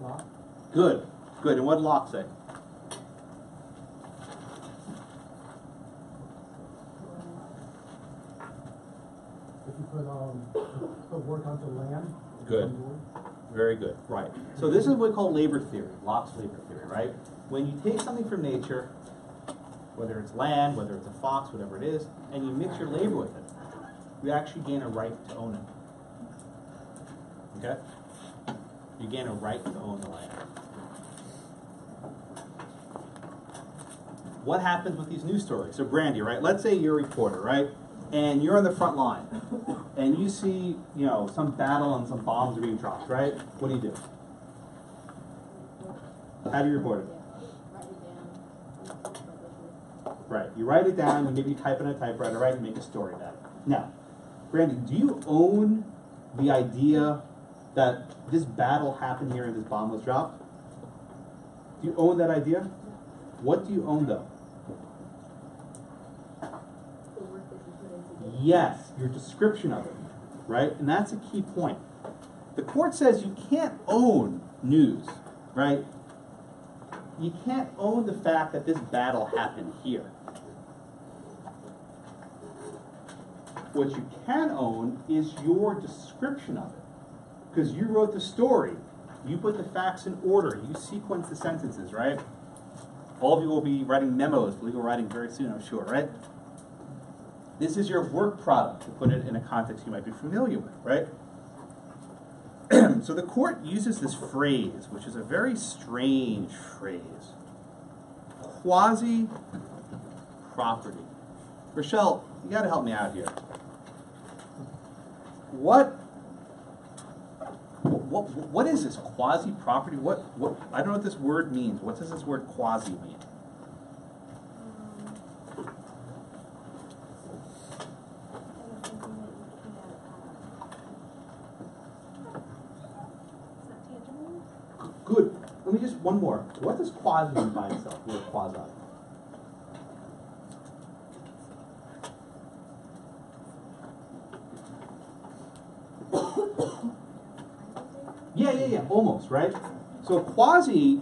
Locke. Good. And what did Locke say? If you put work onto land. Good. Very good. Right. So this is what we call labor theory, Locke's labor theory, right? When you take something from nature, whether it's land, whether it's a fox, whatever it is, and you mix your labor with it, you actually gain a right to own it. Okay? You gain a right to own the land. What happens with these news stories? So Brandy, right? Let's say you're a reporter, right? And you're on the front line, and you see, you know, some battle and some bombs are being dropped, right? What do? How do you report it? Right. You write it down, and maybe you type it on a typewriter, right, and make a story about it. Now, Brandy, do you own the idea that this battle happened here and this bomb was dropped? Do you own that idea? What do you own, though? Yes, your description of it, right? And that's a key point. The court says you can't own news, right? You can't own the fact that this battle happened here. What you can own is your description of it. Because you wrote the story. You put the facts in order. You sequence the sentences, right? All of you will be writing memos, legal writing very soon, I'm sure, right? This is your work product, to put it in a context you might be familiar with, right? So the court uses this phrase, which is a very strange phrase. Quasi property. Rochelle, you gotta help me out here. What is this quasi property? What I don't know what this word means. What does this word quasi mean? Good. Let me just one more. What does quasi mean by itself? The word quasi. Yeah. Almost, right? So quasi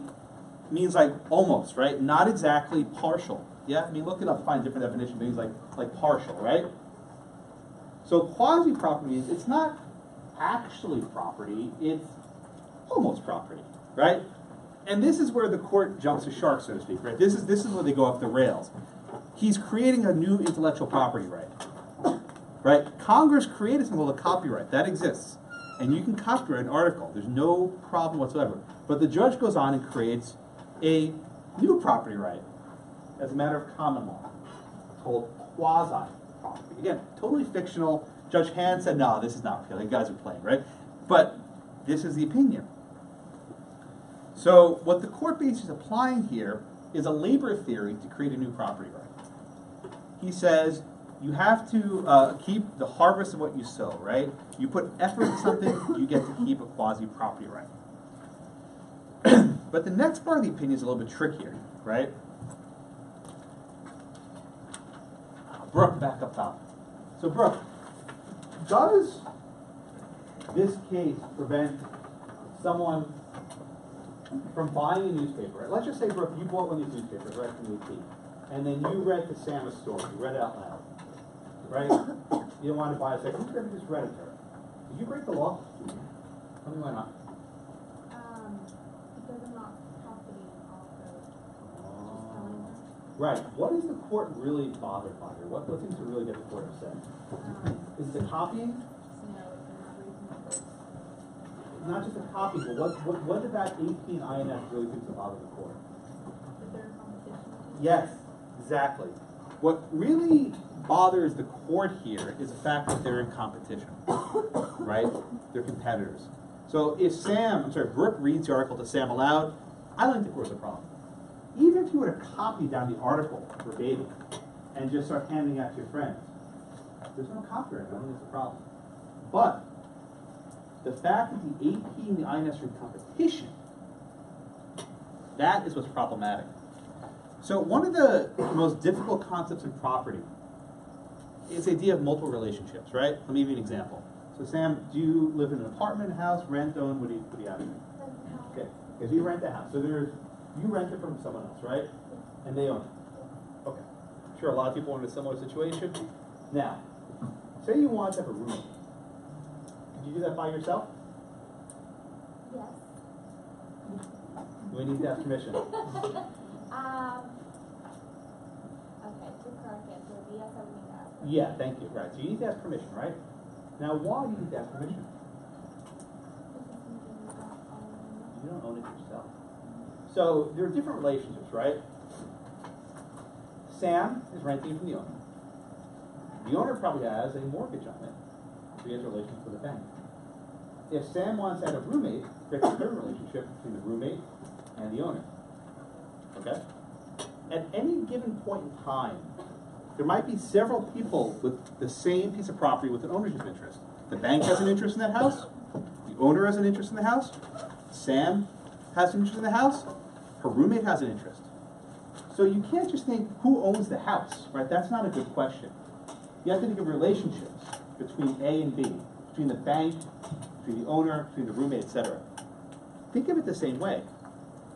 means like almost, right? Not exactly partial. Yeah? I mean, look it up, find different definition things like partial, right? So quasi property means it's not actually property, it's almost property, right? And this is where the court jumps the shark, so to speak, right? This is where they go off the rails. He's creating a new intellectual property right? Right? Congress created something called a copyright. That exists. And you can copyright an article. There's no problem whatsoever. But the judge goes on and creates a new property right as a matter of common law. It's called quasi property. Again, totally fictional. Judge Hand said, no, this is not real. You guys are playing, right? But this is the opinion. So what the court basically is applying here is a labor theory to create a new property right. He says, you have to keep the harvest of what you sow, right? You put effort into something, you get to keep a quasi-property right. But the next part of the opinion is a little bit trickier, right? Brooke, back up top. So Brooke, does this case prevent someone from buying a newspaper? Right? Let's just say, Brooke, you bought one of these newspapers right from UT, and then you read to Sam a story. You read it out loud. Right? You don't want to buy a second. You just read it to her. Did you break the law? Tell me why not. Because I'm not profiting off of just telling them. Right. What is the court really bothered by here? What seems to really get the court upset? Is it the copying? No, they're not raising the price. Not just the copying, but what did that 18 INS really seem to bother the court? That they're in competition. Yes, exactly. What really bothers the court here is the fact that they're in competition, right? They're competitors. So if Brooke reads the article to Sam aloud, I don't think the court's a problem. Even if you were to copy down the article verbatim and just start handing out to your friends, there's no copyright. I don't think it's a problem. But the fact that the AP and the INS are in competition, that is what's problematic. So one of the most difficult concepts in property is the idea of multiple relationships, right? Let me give you an example. So Sam, do you live in an apartment, house, rent, own? What do you have? Okay, so you rent a house. So you rent it from someone else, right? And they own it. Okay. Sure, a lot of people are in a similar situation. Now, say you want to have a room. Could you do that by yourself? Yes. We need to have permission. Okay, two correct answers. Yes, I would need to ask. Yeah, thank you. Right. So you need to have permission, right? Now, why do you need to have permission? You don't own it yourself. So there are different relationships, right? Sam is renting from the owner. The owner probably has a mortgage on it. So he has a relationship with the bank. If Sam wants to add a roommate, there's a third relationship between the roommate and the owner. Okay? At any given point in time, there might be several people with the same piece of property with an ownership interest. The bank has an interest in that house. The owner has an interest in the house. Sam has an interest in the house. Her roommate has an interest. So you can't just think who owns the house, right? That's not a good question. You have to think of relationships between A and B, between the bank, between the owner, between the roommate, etc. Think of it the same way.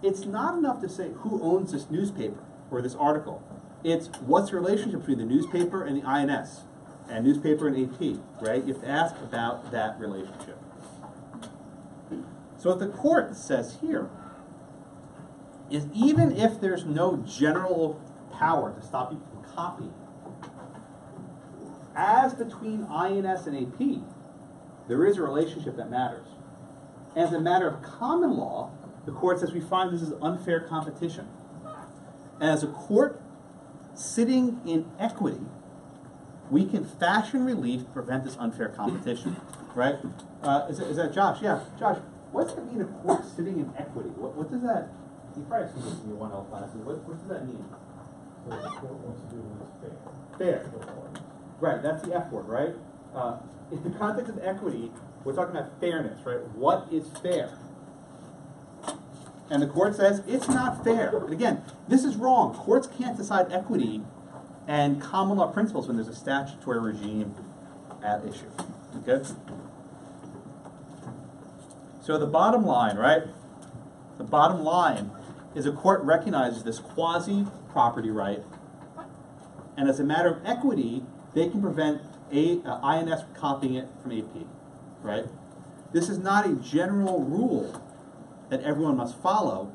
It's not enough to say who owns this newspaper or this article. It's what's the relationship between the newspaper and the INS, and newspaper and AP, right? You have to ask about that relationship. So what the court says here is even if there's no general power to stop you from copying, as between INS and AP, there is a relationship that matters. As a matter of common law, the court says we find this is unfair competition. And as a court sitting in equity, we can fashion relief to prevent this unfair competition, right? Is that Josh? Yeah, Josh, what's it mean a court sitting in equity? What does that, you probably seen this in your 1L classes, what does that mean? So the court wants to do what's fair. Fair. Right, that's the F word, right? In the context of equity, we're talking about fairness, right? What is fair? And the court says it's not fair. And again, this is wrong. Courts can't decide equity and common law principles when there's a statutory regime at issue. Okay? So the bottom line, right? The bottom line is a court recognizes this quasi property right, and as a matter of equity, they can prevent INS from copying it from AP, right? This is not a general rule that everyone must follow.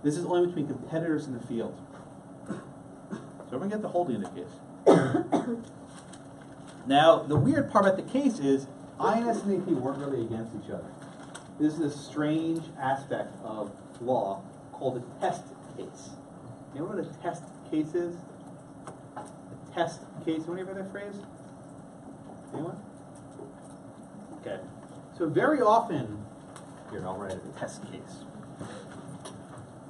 This is only between competitors in the field. So we're going to get the holding of the case. Now, the weird part about the case is INS and AP weren't really against each other. This is a strange aspect of law called a test case. You know what a test case is? A test case. Anyone ever heard that phrase? Anyone? Okay. So very often, here I'll write a test case.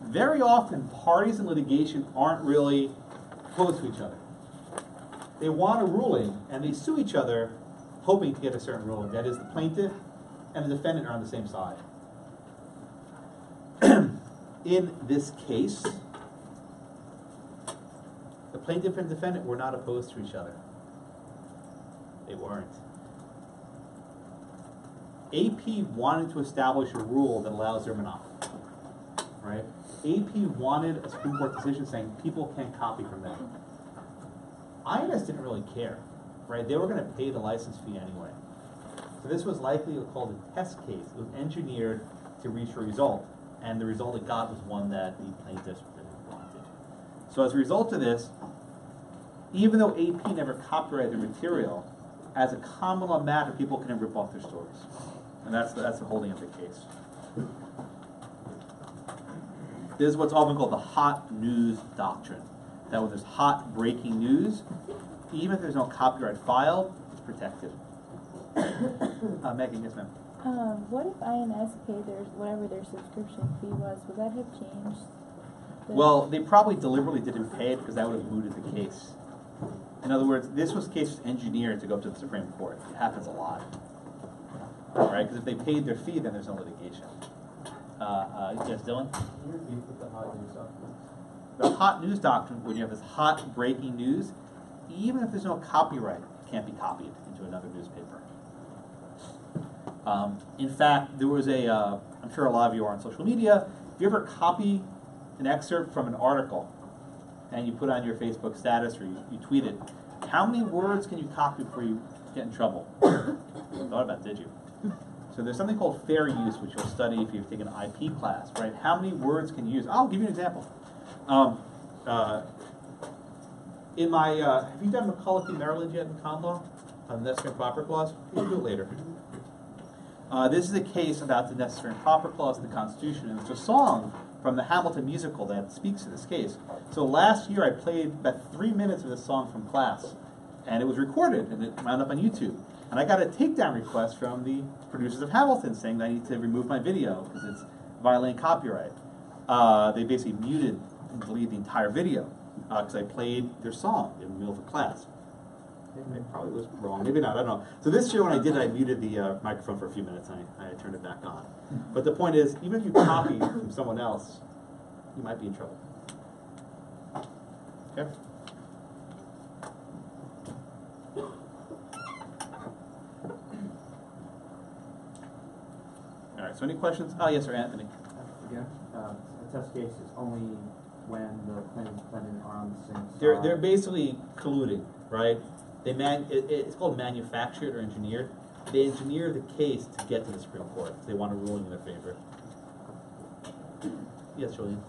Very often, parties in litigation aren't really opposed to each other. They want a ruling, and they sue each other, hoping to get a certain ruling. That is, the plaintiff and the defendant are on the same side. In this case, the plaintiff and defendant were not opposed to each other. They weren't. AP wanted to establish a rule that allows their monopoly, right? AP wanted a Supreme Court decision saying people can't copy from them. INS didn't really care, right? They were going to pay the license fee anyway. So this was likely called a test case. It was engineered to reach a result, and the result it got was one that the plaintiffs really wanted. So as a result of this, even though AP never copyrighted the material, as a common law matter, people can rip off their stories. And that's the holding of the case. This is what's often called the hot news doctrine. That when there's hot breaking news, even if there's no copyright filed, it's protected. Megan, yes ma'am. What if INS paid whatever their subscription fee was? Would that have changed? Well, they probably deliberately didn't pay it because that would have mooted the case. In other words, this case was engineered to go to the Supreme Court. It happens a lot. Right? Because if they paid their fee, then there's no litigation. Yes, Dylan? Can you repeat what the hot news doctrine? The hot news doctrine, when you have this hot breaking news, even if there's no copyright, it can't be copied into another newspaper. In fact, there was I'm sure a lot of you are on social media, if you ever copy an excerpt from an article and you put on your Facebook status or you tweet it, how many words can you copy before you get in trouble? You thought about it, did you? So there's something called fair use, which you'll study if you've taken an IP class, right? How many words can you use? I'll give you an example. In my, have you done McCulloch, Maryland yet in common law? On the necessary and proper clause? We can do it later. This is a case about the necessary and proper clause in the Constitution, and there's a song from the Hamilton musical that speaks to this case. So last year I played about 3 minutes of this song from class, and it was recorded, and it wound up on YouTube. And I got a takedown request from the producers of Hamilton saying that I need to remove my video because it's violating copyright. They basically muted and deleted the entire video because I played their song in the middle of a class. It probably was wrong, maybe not, I don't know. So this year when I did it, I muted the microphone for a few minutes and I turned it back on. But the point is, even if you copy from someone else, you might be in trouble. Okay? All right, so any questions? Oh, yes, sir, Anthony. Again, a test case is only when the plaintiff and defendant are on the same side. They're basically colluding, right? It's called manufactured or engineered. They engineer the case to get to the Supreme Court. They want a ruling in their favor. Yes, Julian.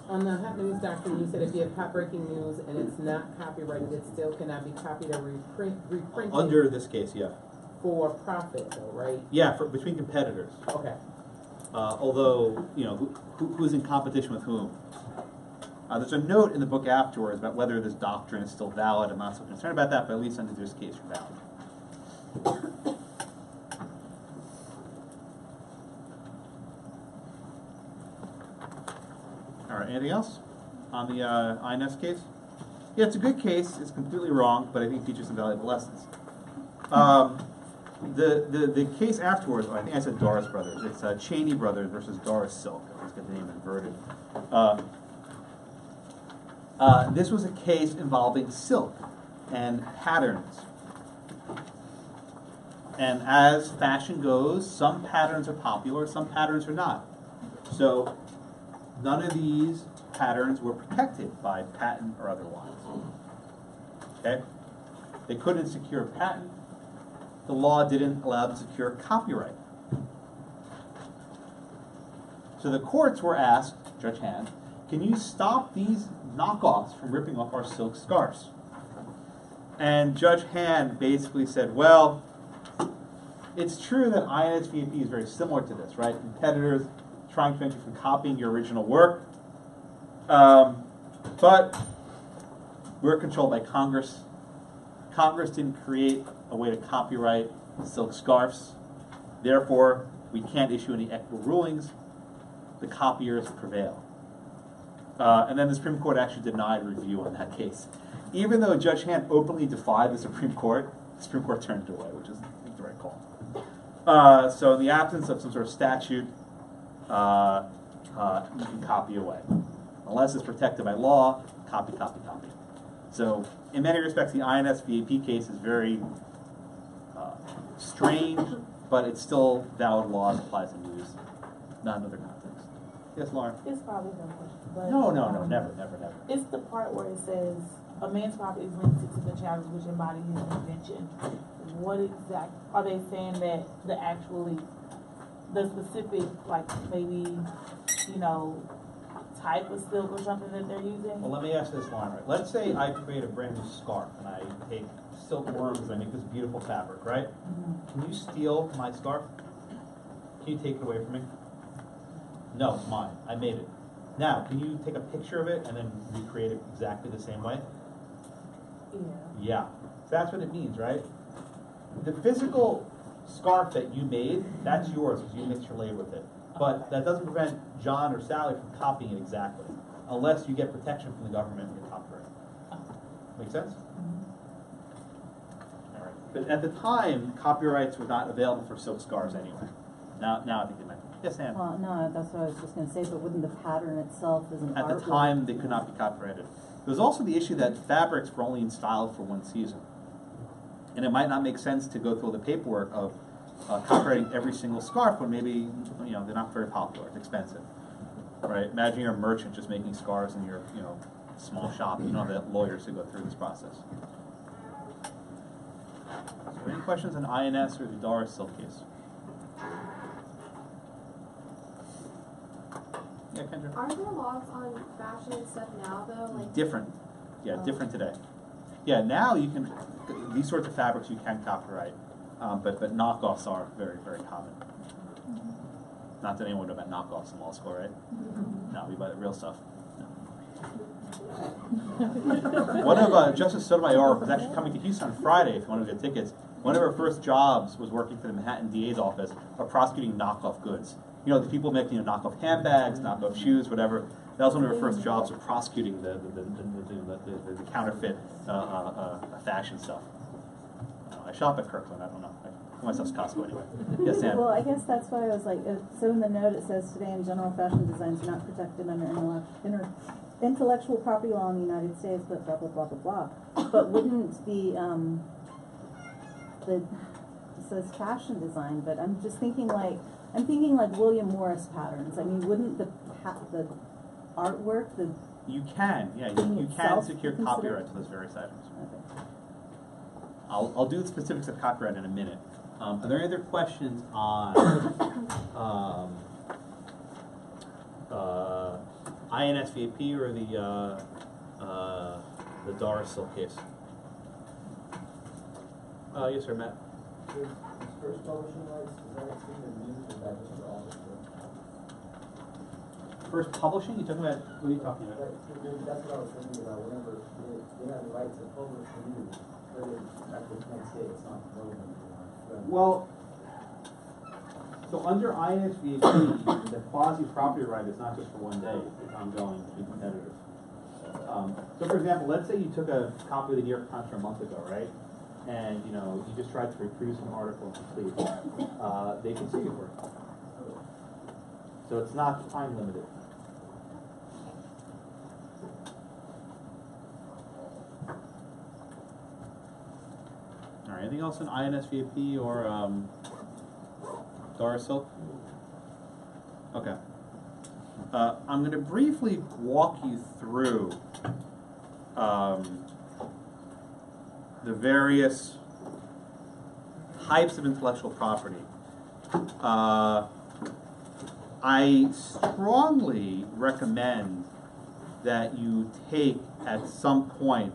On the hot news document, you said if you have hot breaking news and it's not copyrighted, it still cannot be copied or reprinted. Under this case, yeah. For profit, though, right? Yeah, between competitors. Okay. Although, you know, who's in competition with whom? There's a note in the book afterwards about whether this doctrine is still valid. I'm not so concerned about that, but at least under this case, you're valid. All right, anything else on the INS case? Yeah, it's a good case. It's completely wrong, but I think it teaches some valuable lessons. The case afterwards, I think I said Daras Brothers. It's Cheney Brothers versus Daras Silk. I always get the name inverted. This was a case involving silk and patterns. And as fashion goes, some patterns are popular, some patterns are not. So none of these patterns were protected by patent or otherwise. Okay? They couldn't secure a patent. The law didn't allow them to secure copyright. So the courts were asked, Judge Hand, can you stop these knockoffs from ripping off our silk scarves? And Judge Hand basically said, well, it's true that INS VAP is very similar to this, right? Competitors trying to prevent you from copying your original work. But we're controlled by Congress. Congress didn't create a way to copyright silk scarves. Therefore, we can't issue any equitable rulings. The copiers prevail. And then the Supreme Court actually denied review on that case. Even though Judge Hand openly defied the Supreme Court turned it away, which is the right call. So in the absence of some sort of statute, you can copy away. Unless it's protected by law, copy. So in many respects, the INS VAP case is very strange, but it's still valid law that applies in news, not in other contexts. Yes, Lauren? It's probably no question. But, No, never. It's the part where it says a man's property is limited to the challenge which embody his invention. What exact are they saying that the specific, like maybe, type of silk or something that they're using? Well, let me ask this, Lauren. Right? Let's say I create a brand new scarf and I take silkworms and I make this beautiful fabric, right? Mm-hmm. Can you steal my scarf? Can you take it away from me? No, it's mine. I made it. Now, can you take a picture of it and then recreate it exactly the same way? Yeah. So that's what it means, right? The physical scarf that you made, that's yours because you mixed your labor with it. But that doesn't prevent John or Sally from copying it exactly, unless you get protection from the government and your copyright. Make sense? All right. But at the time, copyrights were not available for silk scarves anyway. Now I think they might be. Yes, Anne? Well, no, that's what I was just going to say, but wouldn't the pattern itself as an At the time, they could not be copyrighted. There was also the issue that fabrics were only in style for one season. And it might not make sense to go through the paperwork of copyrighting every single scarf when maybe they're not very popular. It's expensive, right? Imagine you're a merchant just making scarves in your small shop. You don't have lawyers to go through this process. So any questions on INS or the Daras Silk case? Yeah, Kendra. Are there laws on fashion and stuff now though? Like Different. Yeah, different today. Yeah, now you can, these sorts of fabrics you can copyright, but knockoffs are very, very common. Not that anyone knew about knockoffs in law school, right? No, we buy the real stuff. No. One of Justice Sotomayor was actually coming to Houston on Friday if you wanted to get tickets. One of her first jobs was working for the Manhattan DA's office of prosecuting knockoff goods. You know, the people making knockoff handbags, knockoff shoes, whatever. That was one of her first jobs of prosecuting the counterfeit fashion stuff. I shop at Kirkland, I don't know. My stuff's Costco anyway. Yes, Sam? Well, I guess that's why I was like, so in the note it says today in general fashion designs are not protected under intellectual property law in the United States, but blah, blah, blah, blah, blah. But wouldn't it says fashion design, but I'm just thinking like William Morris patterns. I mean, wouldn't the artwork, you can, yeah, you can secure copyright to those various items. Okay. I'll do the specifics of copyright in a minute. Are there any other questions on INSVAP or the Daras Silk case? Yes, sir, Matt. Is first publishing rights, is that extended to news or is that just for all the First publishing? You talking about? What are you talking about? That's what I was thinking about. Whenever they have the right to publish the news, but at the next day it's not relevant anymore. Well, so under INSVAP, the quasi property right is not just for one day; it's ongoing between competitors. So, for example, let's say you took a copy of the New York Times from a month ago, right? And you just tried to reproduce an article complete. They can sue you for it. So it's not time limited. All right. Anything else in INSVAP or Daras Silk? Okay. I'm going to briefly walk you through the various types of intellectual property. I strongly recommend that you take at some point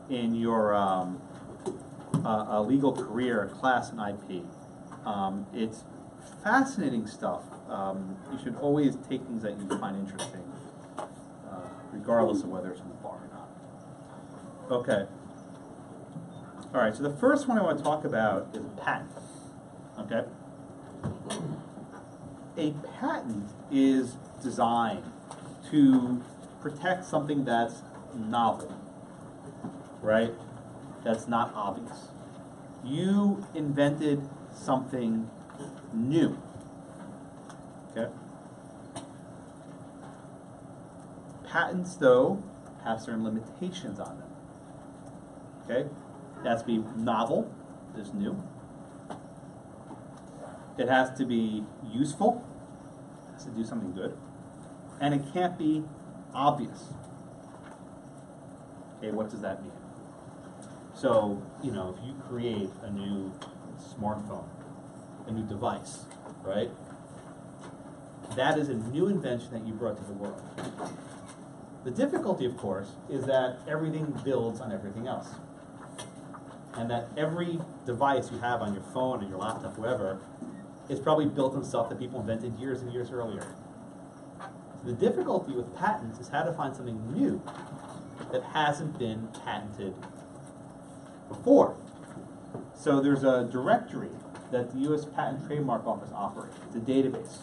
in your legal career a class in IP. It's fascinating stuff. You should always take things that you find interesting, regardless of whether it's in the bar or not. Okay. All right, so the first one I want to talk about is a patent. Okay? A patent is designed to protect something that's novel, right? That's not obvious. You invented something new. Okay? Patents, though, have certain limitations on them. Okay? It has to be novel, is new. It has to be useful, it has to do something good. And it can't be obvious. Okay, what does that mean? So, if you create a new smartphone, a new device, right? That is a new invention that you brought to the world. The difficulty, of course, is that everything builds on everything else. And that every device you have on your phone and your laptop, whoever, is probably built on stuff that people invented years and years earlier. So the difficulty with patents is how to find something new that hasn't been patented before. So there's a directory that the U.S. Patent and Trademark Office operates. It's a database.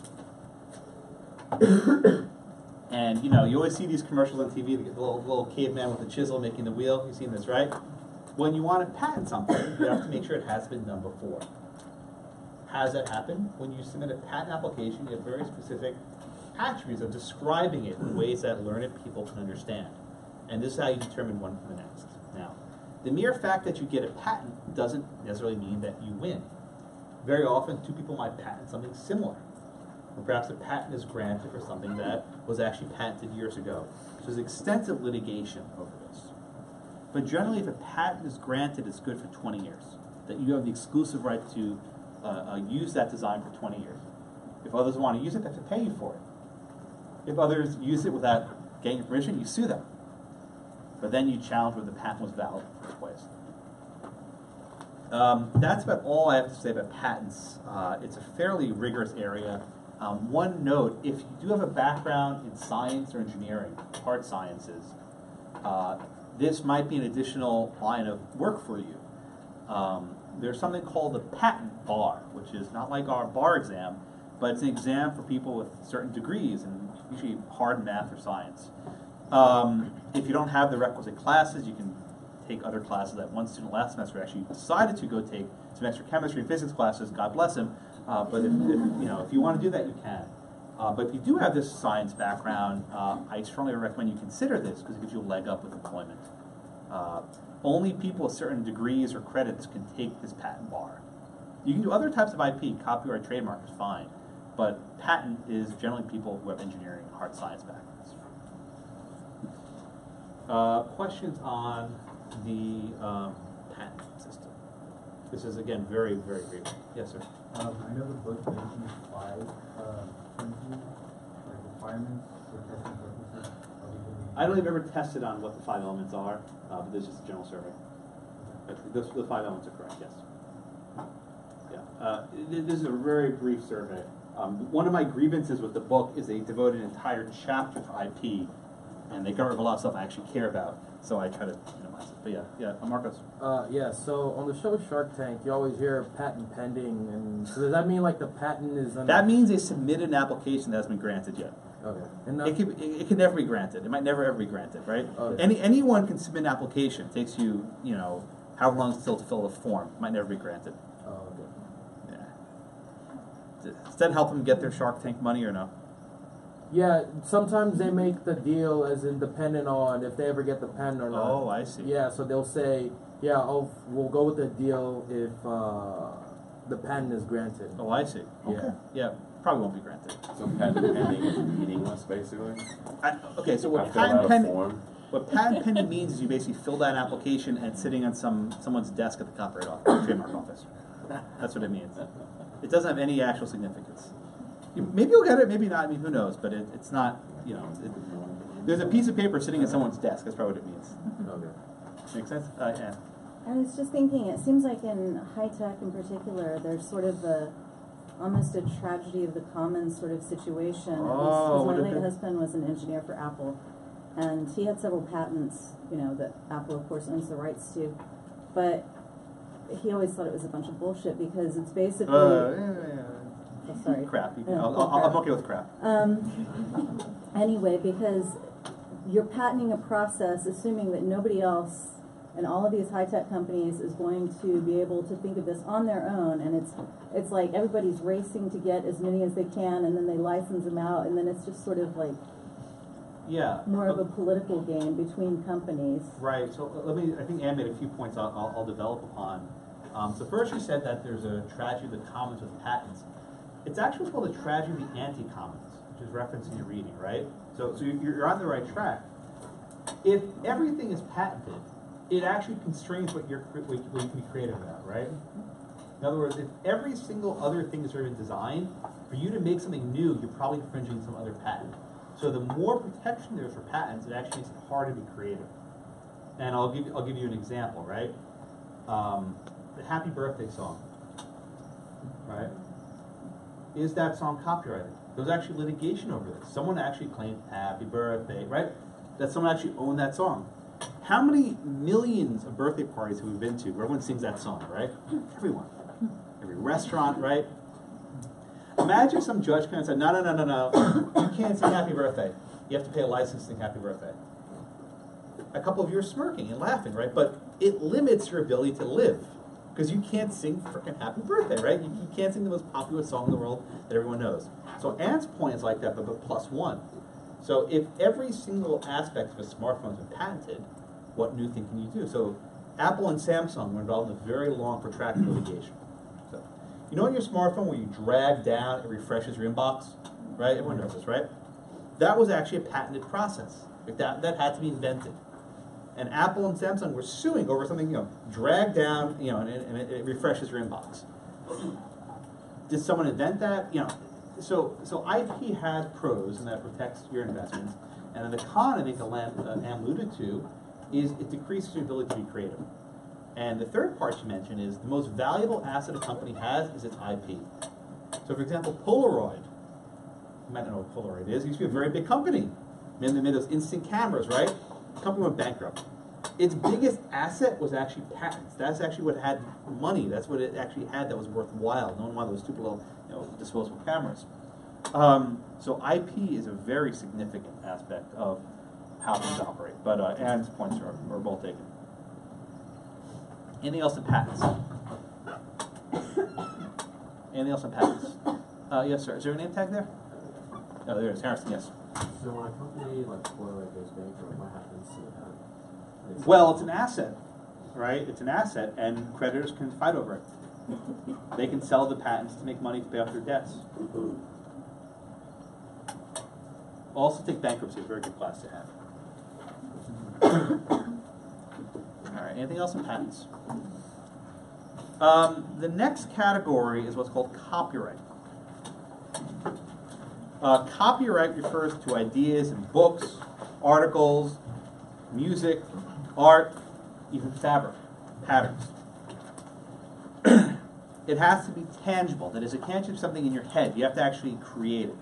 And you always see these commercials on TV, the little caveman with a chisel making the wheel. You've seen this, right? When you want to patent something, you have to make sure it has been done before. How does that happen? When you submit a patent application, you have very specific attributes of describing it in ways that learned people can understand. And this is how you determine one from the next. Now, the mere fact that you get a patent doesn't necessarily mean that you win. Very often, two people might patent something similar. Or perhaps a patent is granted for something that was actually patented years ago. So there's extensive litigation over this. But generally, if a patent is granted, it's good for 20 years. That you have the exclusive right to use that design for 20 years. If others want to use it, they have to pay you for it. If others use it without getting your permission, you sue them. But then you challenge whether the patent was valid in the first place. That's about all I have to say about patents. It's a fairly rigorous area. One note, if you do have a background in science or engineering, hard sciences, this might be an additional line of work for you. There's something called the patent bar, which is not like our bar exam, but it's an exam for people with certain degrees, and usually hard math or science. If you don't have the requisite classes, you can take other classes. That one student last semester actually decided to go take some extra chemistry and physics classes, God bless him. But if you want to do that, you can. But if you do have this science background, I strongly recommend you consider this because it gives you a leg up with employment. Only people with certain degrees or credits can take this patent bar. You can do other types of IP, copyright, trademark is fine, but patent is generally people who have engineering and hard science backgrounds. Questions on the patent system? This is, again, very, very brief. Yes, sir? I know the book mentions 5 requirements for testing purposes. I don't think I've ever tested on what the 5 elements are, but this is just a general survey. But the 5 elements are correct, yes. Yeah. This is a very brief survey. One of my grievances with the book is they devoted an entire chapter to IP, and they cover a lot of stuff I actually care about, so I try to minimize it. But yeah, Marcos. Yeah, so on the show Shark Tank, you always hear patent pending, and so does that mean like the patent is under... That means they submitted an application that hasn't been granted yet. Okay. It can never be granted. It might never ever be granted, right? Okay. Anyone can submit an application. It takes you, however long it's still to fill the form. It might never be granted. Oh, okay. Yeah. Does that help them get their Shark Tank money or no? Yeah, sometimes they make the deal as independent on if they ever get the patent or not. Oh, I see. Yeah, so they'll say, yeah, we'll go with the deal if the patent is granted. Oh, I see. Okay. Yeah, probably won't be granted. So patent pending is meaningless, basically? Okay, so what patent pending means is you basically fill out an application and it's sitting on someone's desk at the copyright office, trademark office. That's what it means. It doesn't have any actual significance. Maybe you'll get it, maybe not. I mean, who knows? But it's not, there's a piece of paper sitting at someone's desk. That's probably what it means. Okay. Make sense? Yeah. I was just thinking, it seems like in high tech in particular, there's sort of almost a tragedy of the commons sort of situation. Oh, my late husband was an engineer for Apple, and he had several patents, that Apple, of course, owns the rights to. But he always thought it was a bunch of bullshit because it's basically... Oh, sorry. Crap. Yeah, I'm okay with crap. Anyway, because you're patenting a process assuming that nobody else in all of these high-tech companies is going to be able to think of this on their own, and it's like everybody's racing to get as many as they can, and then they license them out, and then it's just sort of like more of a political game between companies. Right. So I think Anne made a few points I'll develop upon. So first you said that there's a tragedy of the commons with patents. It's actually called the tragedy of the anti-commons, which is referenced in your reading, right? So you're on the right track. If everything is patented, it actually constrains what you can be creative about, right? In other words, if every single other thing is already designed, for you to make something new, you're probably infringing some other patent. So the more protection there's for patents, it actually makes it harder to be creative. And I'll give you an example, right? The Happy Birthday song, right? Is that song copyrighted? There was actually litigation over this. Someone actually claimed Happy Birthday, right? That someone actually owned that song. How many millions of birthday parties have we been to where everyone sings that song, right? Everyone. Every restaurant, right? Imagine some judge came and said, no, you can't sing Happy Birthday. You have to pay a license to sing Happy Birthday. A couple of you are smirking and laughing, right? But it limits your ability to live. Because you can't sing frickin' Happy Birthday, right? You can't sing the most popular song in the world that everyone knows. So Anne's point is like that, but +1. So if every single aspect of a smartphone has been patented, what new thing can you do? So Apple and Samsung were involved in a very long, protracted litigation. So, on your smartphone where you drag down, it refreshes your inbox, right? Everyone knows this, right? That was actually a patented process. That had to be invented. And Apple and Samsung were suing over something, drag down, and it refreshes your inbox. Did someone invent that? so IP has pros, and that protects your investments. And then the con, I think, Ann alluded to, is it decreases your ability to be creative. And the third part you mentioned is the most valuable asset a company has is its IP. So, for example, Polaroid. You might not know what Polaroid is. It used to be a very big company. They made those instant cameras, right? The company went bankrupt. Its biggest asset was actually patents. That's actually what had money. That's what it actually had that was worthwhile. No one wanted those stupid little, disposable cameras. So IP is a very significant aspect of how things operate. But Ann's points are both taken. Anything else in patents? Anything else in patents? Yes, sir. Is there a name tag there? Oh, there it is. Harrison, yes. So when a company like Polaroid goes bankrupt, what happens to the patent? Well, it's an asset, right? It's an asset, and creditors can fight over it. They can sell the patents to make money to pay off their debts. Also take bankruptcy, a very good class to have. All right, anything else in patents? The next category is what's called copyright. Copyright refers to ideas in books, articles, music, art, even fabric, patterns. It has to be tangible. That is, it can't just be something in your head. You have to actually create it.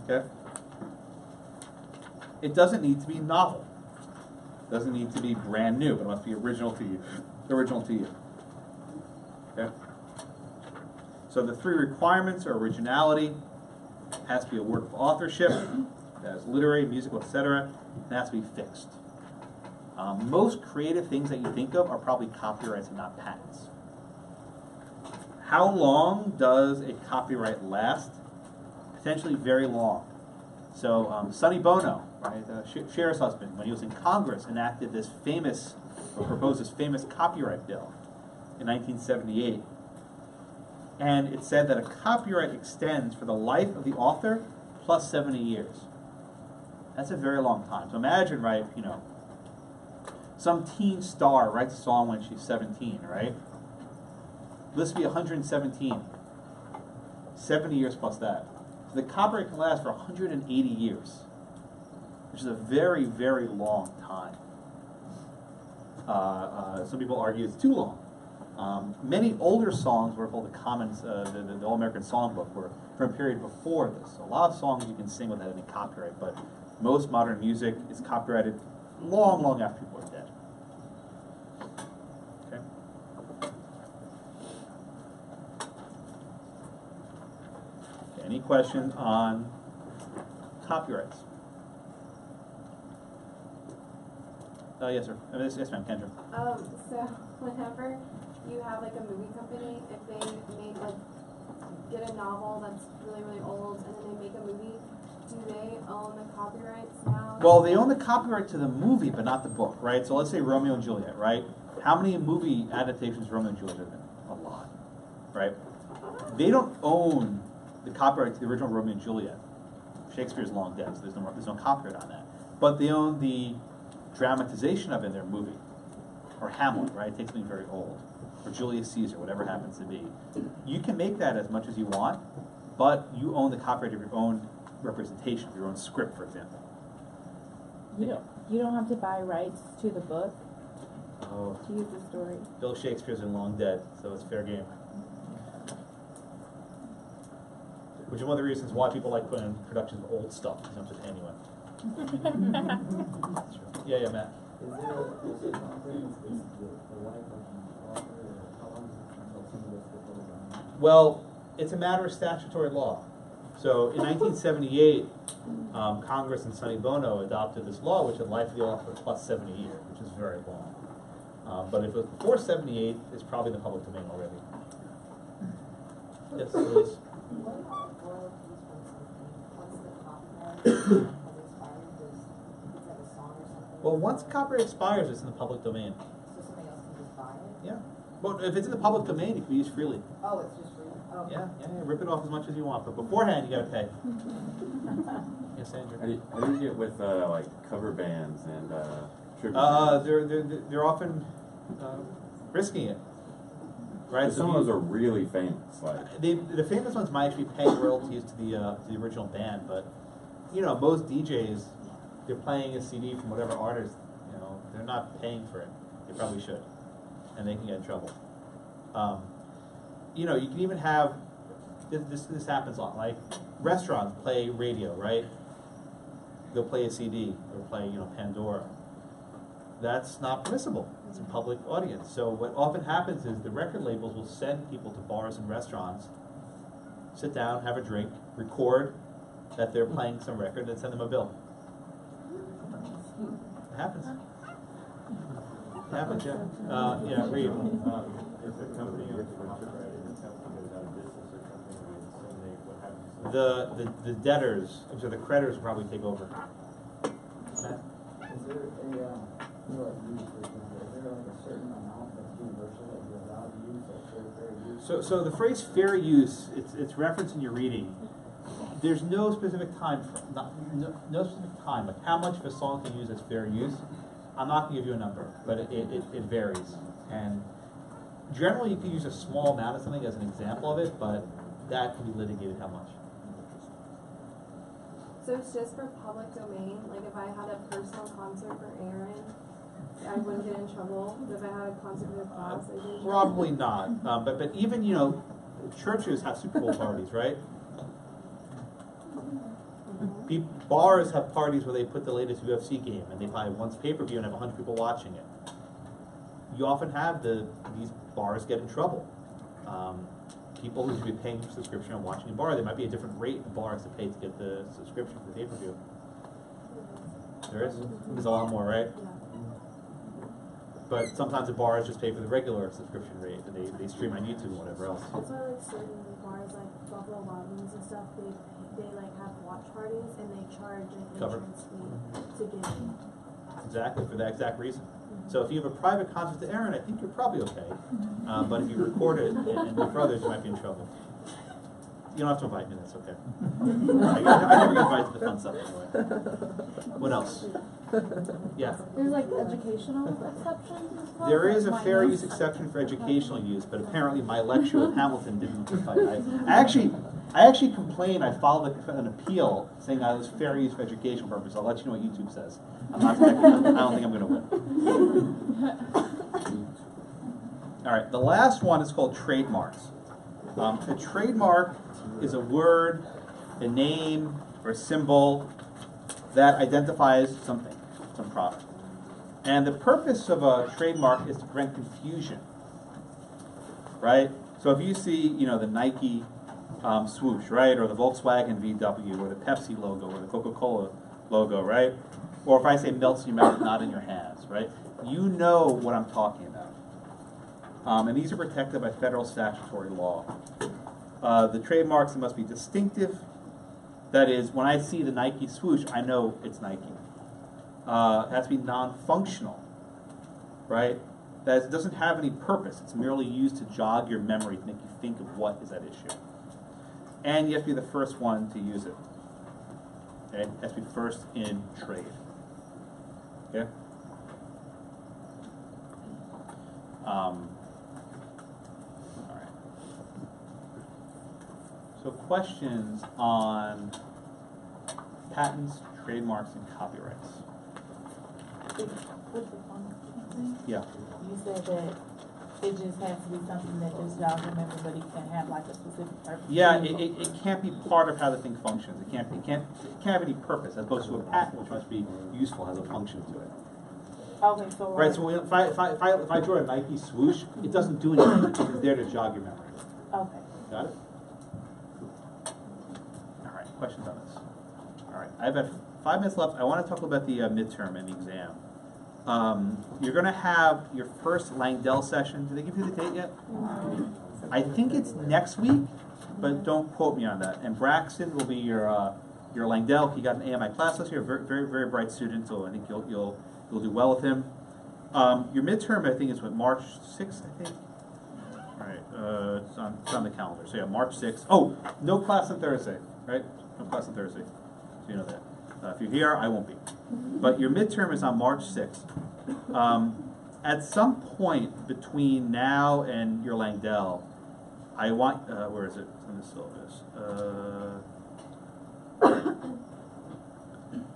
Okay? It doesn't need to be novel. It doesn't need to be brand new, but it must be original to you. Okay? So the three requirements are originality, it has to be a work of authorship, it has literary, musical, etc., and it has to be fixed. Most creative things that you think of are probably copyrights and not patents. How long does a copyright last? Potentially very long. So Sonny Bono, right, Cher's husband, when he was in Congress, enacted this famous, or proposed this famous copyright bill in 1978. And it said that a copyright extends for the life of the author plus 70 years. That's a very long time. So imagine, right, some teen star writes a song when she's 17, right? This would be 117. 70 years plus that. So the copyright can last for 180 years, which is a very, very long time. Some people argue it's too long. Many older songs were called the Commons, the All-American Songbook, were from a period before this. So a lot of songs you can sing without any copyright, but most modern music is copyrighted long, long after people are dead. Okay. Any questions on copyrights? Yes, sir. Yes, ma'am. Kendra. So whenever you have like a movie company, if they get a novel that's really, really old and then they make a movie, do they own the copyrights now? Well, they own the copyright to the movie, but not the book, right? So let's say Romeo and Juliet, right? How many movie adaptations of Romeo and Juliet have there been? A lot, right? They don't own the copyright to the original Romeo and Juliet. Shakespeare's long dead, so there's no copyright on that. But they own the dramatization of it in their movie. Or Hamlet, right? It takes something very old. Or Julius Caesar, whatever happens to be. You can make that as much as you want, but you own the copyright of your own representation, of your own script, for example. You don't have to buy rights to the book Oh. to use the story. Bill Shakespeare's been long dead, so it's fair game. Which is one of the reasons why people like putting in productions of old stuff, because I'm just anyway. Yeah, Matt. Is it the life of the author, or how long is it until some of this gets over? Well, it's a matter of statutory law. So in 1978, Congress and Sonny Bono adopted this law, which had life of the author plus 70 years, which is very long. But if it was before 78, it's probably in the public domain already. Yes, Liz. What about royalties from something once the copyright has expired? Is that a song or something? Well, once copyright expires, it's in the public domain. So somebody else can just buy it? Yeah. Well, if it's in the public domain, it can be used freely. Oh, it's just free? Oh. Yeah, rip it off as much as you want, but beforehand you gotta pay. Yes, Andrew. How do you get with like cover bands and tribute bands? They're often risking it. right? Some of those are really famous, like. The famous ones might actually pay royalties to the original band, but you know, most DJs, they're playing a CD from whatever artist, you know, they're not paying for it. They probably should, and they can get in trouble. You know, you can even have this happens a lot. Like restaurants play radio, right? They'll play a CD or play, you know, Pandora. That's not permissible. It's a public audience. So what often happens is the record labels will send people to bars and restaurants, sit down, have a drink, record that they're playing some record, and send them a bill. It happens. It happens, yeah. Yeah, read. If a company gets copyrighted and the company goes out of business or something, what happens? The debtors, so the creditors will probably take over. Is there like use, for example, is there like a certain amount that's universal that you're allowed to use, like fair use? So the phrase fair use, it's referenced in your reading. There's no specific time, no specific time, like how much of a song can you use as fair use. I'm not going to give you a number, but it varies. And generally you can use a small amount of something as an example of it, but that can be litigated how much. So it's just for public domain? Like if I had a personal concert for Aaron, I wouldn't get in trouble? But if I had a concert for the class, I'd get in trouble? Probably not. But even, you know, churches have Super Bowl parties, right? Bars have parties where they put the latest UFC game and they buy once pay-per-view and have 100 people watching it. You often have these bars get in trouble. People who should be paying for subscription and watching a bar, there might be a different rate the bar has to pay to get the subscription for the pay-per-view. There is? There's a lot more, right? But sometimes the bars just pay for the regular subscription rate and they stream on YouTube and whatever else. That's why like certain bars like Buffalo Wild Wings and stuff, they like have watch parties and they charge an entrance fee to get in. Exactly, for that exact reason. So if you have a private concert to Aaron, I think you're probably okay. But if you record it and with others, you might be in trouble. You don't have to invite me, that's okay. I never get invited to the fun stuff anyway. What else? Yeah? There's like educational exceptions as well? There is a fair use exception for educational use, but apparently my lecture with Hamilton didn't. I actually complained. I filed an appeal saying I was fair use for educational purposes. I'll let you know what YouTube says. I don't think I'm going to win. All right, the last one is called trademarks. A trademark is a word, a name, or a symbol that identifies something, some product. And the purpose of a trademark is to prevent confusion, right? So if you see, you know, the Nike swoosh, right, or the Volkswagen VW, or the Pepsi logo, or the Coca-Cola logo, right? Or if I say melts in your mouth, not in your hands, right? You know what I'm talking about. And these are protected by federal statutory law. The trademarks must be distinctive. That is, when I see the Nike swoosh, I know it's Nike. It has to be non-functional, right? That it doesn't have any purpose. It's merely used to jog your memory, to make you think of what is at issue. And you have to be the first one to use it. Okay? It has to be first in trade. Okay? All right. So questions on patents, trademarks, and copyrights? Yeah. You said that it just has to be something that just y'all remember, but it can't have like a specific purpose. Yeah, it can't be part of how the thing functions. It can't have any purpose, as opposed to a patent, which must be useful, has a function to it. Okay, so right. So if I draw a Nike swoosh, it doesn't do anything. It's there to jog your memory. Okay. Got it? All right. Questions on this? All right. I have about 5 minutes left. I want to talk about the midterm and the exam. You're going to have your first Langdell session. Did they give you the date yet? I think it's next week, but don't quote me on that. And Braxton will be your Langdell. He got an A in my class last year. Very, very, very bright student. So I think you'll do well with him. Your midterm, I think, is what, March 6th, I think? All right, it's on the calendar. So yeah, March 6th. Oh, no class on Thursday, right? No class on Thursday. So you know that. If you're here, I won't be. But your midterm is on March 6th. at some point between now and your Langdell, I want, where is it? It's in the syllabus.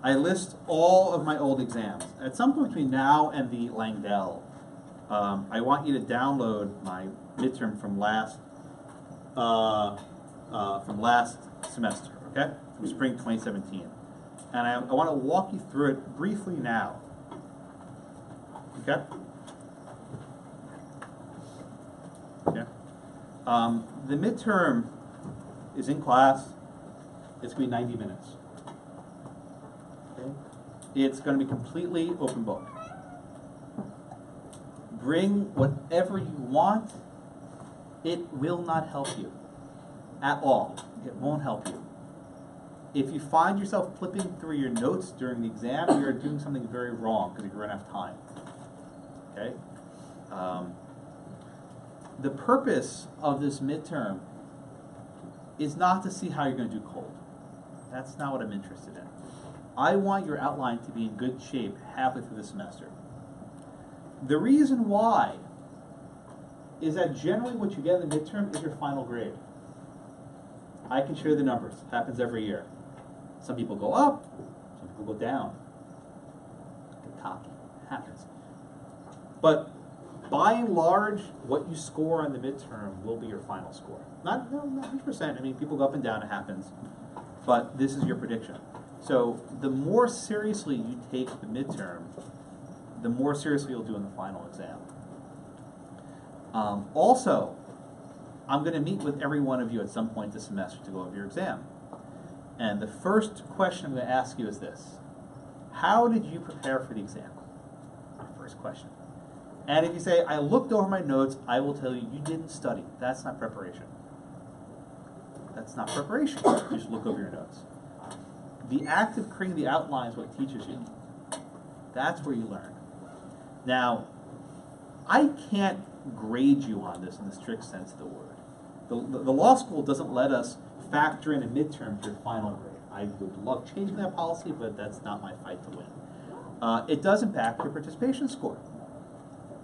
I list all of my old exams. At some point between now and the Langdell, I want you to download my midterm from last semester, okay? From spring 2017. And I want to walk you through it briefly now. Okay? Okay. The midterm is in class. It's going to be 90 minutes. Okay? It's going to be completely open book. Bring whatever you want. It will not help you at all. It won't help you. If you find yourself flipping through your notes during the exam, you're doing something very wrong because you're running out of time. Okay? The purpose of this midterm is not to see how you're going to do cold. That's not what I'm interested in. I want your outline to be in good shape halfway through the semester. The reason why is that generally what you get in the midterm is your final grade. I can show you the numbers. It happens every year. Some people go up, some people go down. Get cocky. It happens. But by and large, what you score on the midterm will be your final score. Not 100%. I mean, people go up and down, it happens. But this is your prediction. So the more seriously you take the midterm, the more seriously you'll do in the final exam. Also, I'm going to meet with every one of you at some point this semester to go over your exam. And the first question I'm going to ask you is this. How did you prepare for the exam? My first question. And if you say, I looked over my notes, I will tell you, you didn't study. That's not preparation. That's not preparation. You just look over your notes. The act of creating the outline is what teaches you. That's where you learn. Now, I can't grade you on this in the strict sense of the word. The law school doesn't let us factor in a midterm to your final grade. I would love changing that policy, but that's not my fight to win. It does impact your participation score.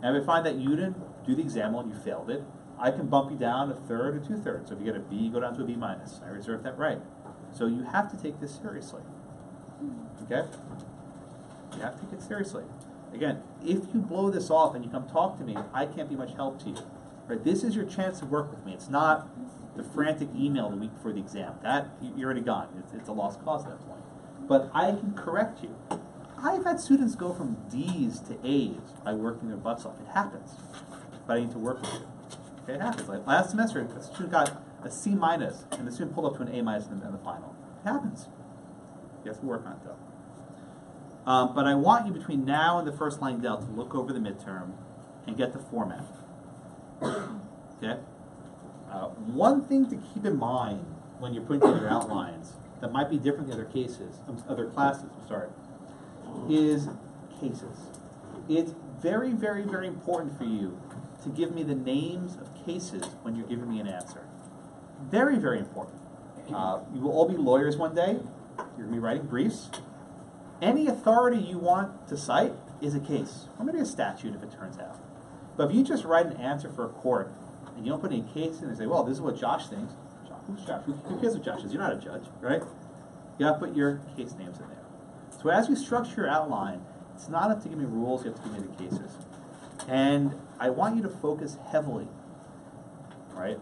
And if I find that you didn't do the exam well and you failed it, I can bump you down a third or 2/3. So if you get a B, you go down to a B minus. I reserve that right. So you have to take this seriously. Okay? You have to take it seriously. Again, if you blow this off and you come talk to me, I can't be much help to you. Right? This is your chance to work with me. It's not the frantic email the week before the exam. That, you're already gone. It's a lost cause at that point. But I can correct you. I've had students go from D's to A's by working their butts off. It happens. But I need to work with you. Okay, it happens. Like last semester, a student got a C minus, and the student pulled up to an A minus in the final. It happens. You have to work on it, though. But I want you between now and the first Langdell to look over the midterm and get the format. Okay? One thing to keep in mind when you're putting together outlines that might be different than other classes, is cases. It's very, very, very important for you to give me the names of cases when you're giving me an answer. Very, very important. You will all be lawyers one day. You're going to be writing briefs. Any authority you want to cite is a case, or maybe a statute if it turns out. But if you just write an answer for a court and you don't put any case in and say, well, this is what Josh thinks. Who's Josh? Who cares what Josh is? You're not a judge, right? You have to put your case names in there. So as you structure your outline, it's not enough to give me rules, you have to give me the cases. And I want you to focus heavily, right?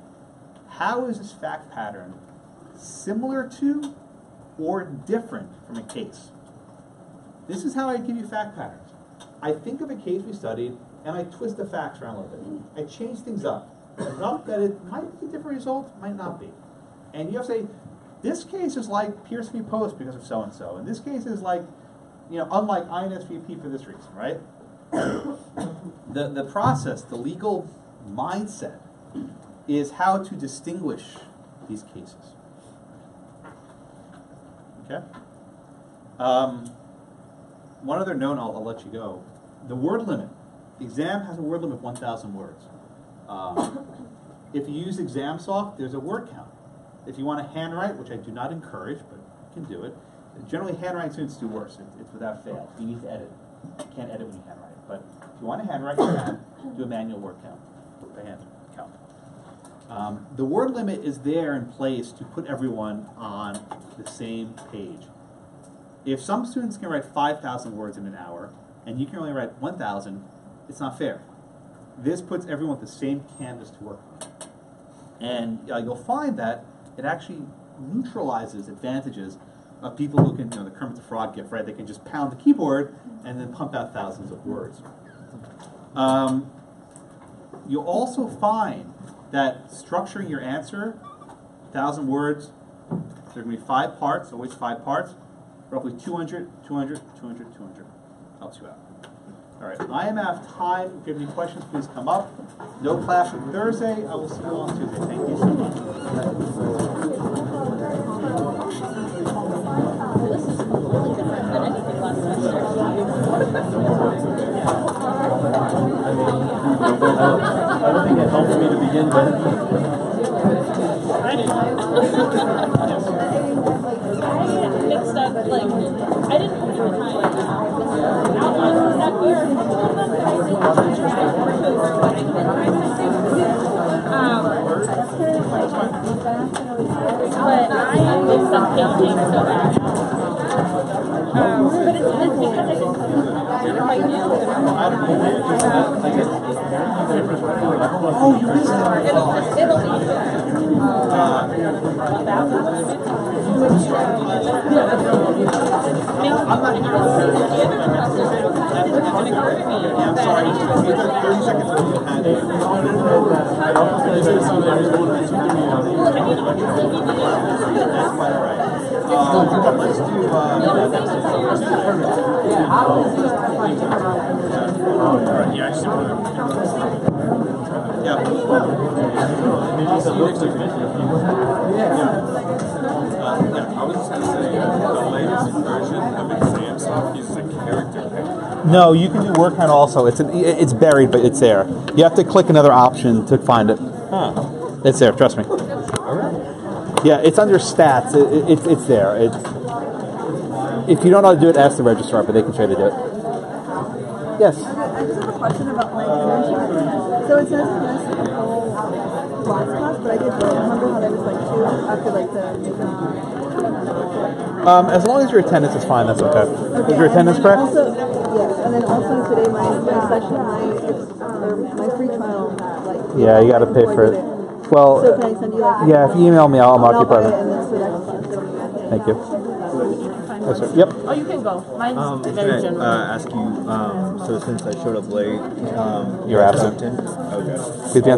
How is this fact pattern similar to or different from a case? This is how I give you fact patterns. I think of a case we studied, and I twist the facts around a little bit. I change things up enough that it might be a different result, might not be. And you have to say, this case is like Pierce v. Post because of so-and-so, and this case is like, unlike INSVP for this reason, right? The process, the legal mindset, is how to distinguish these cases. Okay? One other note, I'll let you go. The word limit. The exam has a word limit of 1,000 words. If you use ExamSoft, there's a word count. If you want to handwrite, which I do not encourage, but you can do it. Generally, handwriting students do worse. It's without fail. You need to edit. You can't edit when you handwrite. But if you want to handwrite, you can do a manual word count, by hand count. The word limit is there in place to put everyone on the same page. If some students can write 5,000 words in an hour, and you can only write 1,000, it's not fair. This puts everyone with the same canvas to work on. And you'll find that it actually neutralizes advantages of people who can, the Kermit the Frog gift, right? They can just pound the keyboard and then pump out thousands of words. You'll also find that structuring your answer, 1,000 words, there are going to be 5 parts, always 5 parts, roughly 200, 200, 200, 200. Helps you out. All right, I am out of time. If you have any questions, please come up. No class on Thursday. I will see you on Tuesday. Thank you so much. This is completely different than anything last semester. I don't think it helps me to begin with. I mixed up, like, I didn't have the time. Outline was that good. But I mixed up paging so bad. But it's because I didn't quite nail it. Oh, you missed it. It'll be I'm sorry. 30 seconds. Let's do. I was just going to say, the latest version of exam stuff uses a character picker. No, you can do word count also. It's buried, but it's there. You have to click another option to find it. Huh. It's there. Trust me. Yeah, it's under stats. It's there. If you don't know how to do it, ask the registrar, but they can show you to do it. Yes. I just have a question about my internship. So it says to miss the whole class, but I did remember how there was like 2 after like the As long as your attendance is fine, that's okay. Okay, Is your attendance and correct? Also, yes, and then also today my session, my free trial, like Yeah, you got to pay for it. Well, so can I send you like yeah, if you email me, I'll mark you buy it present. and then so next class. Thank you. Yes, sir. Yep. Oh, you can go. Mine's very Can general. I ask you, so since I showed up late, You're absent. Okay. Please be on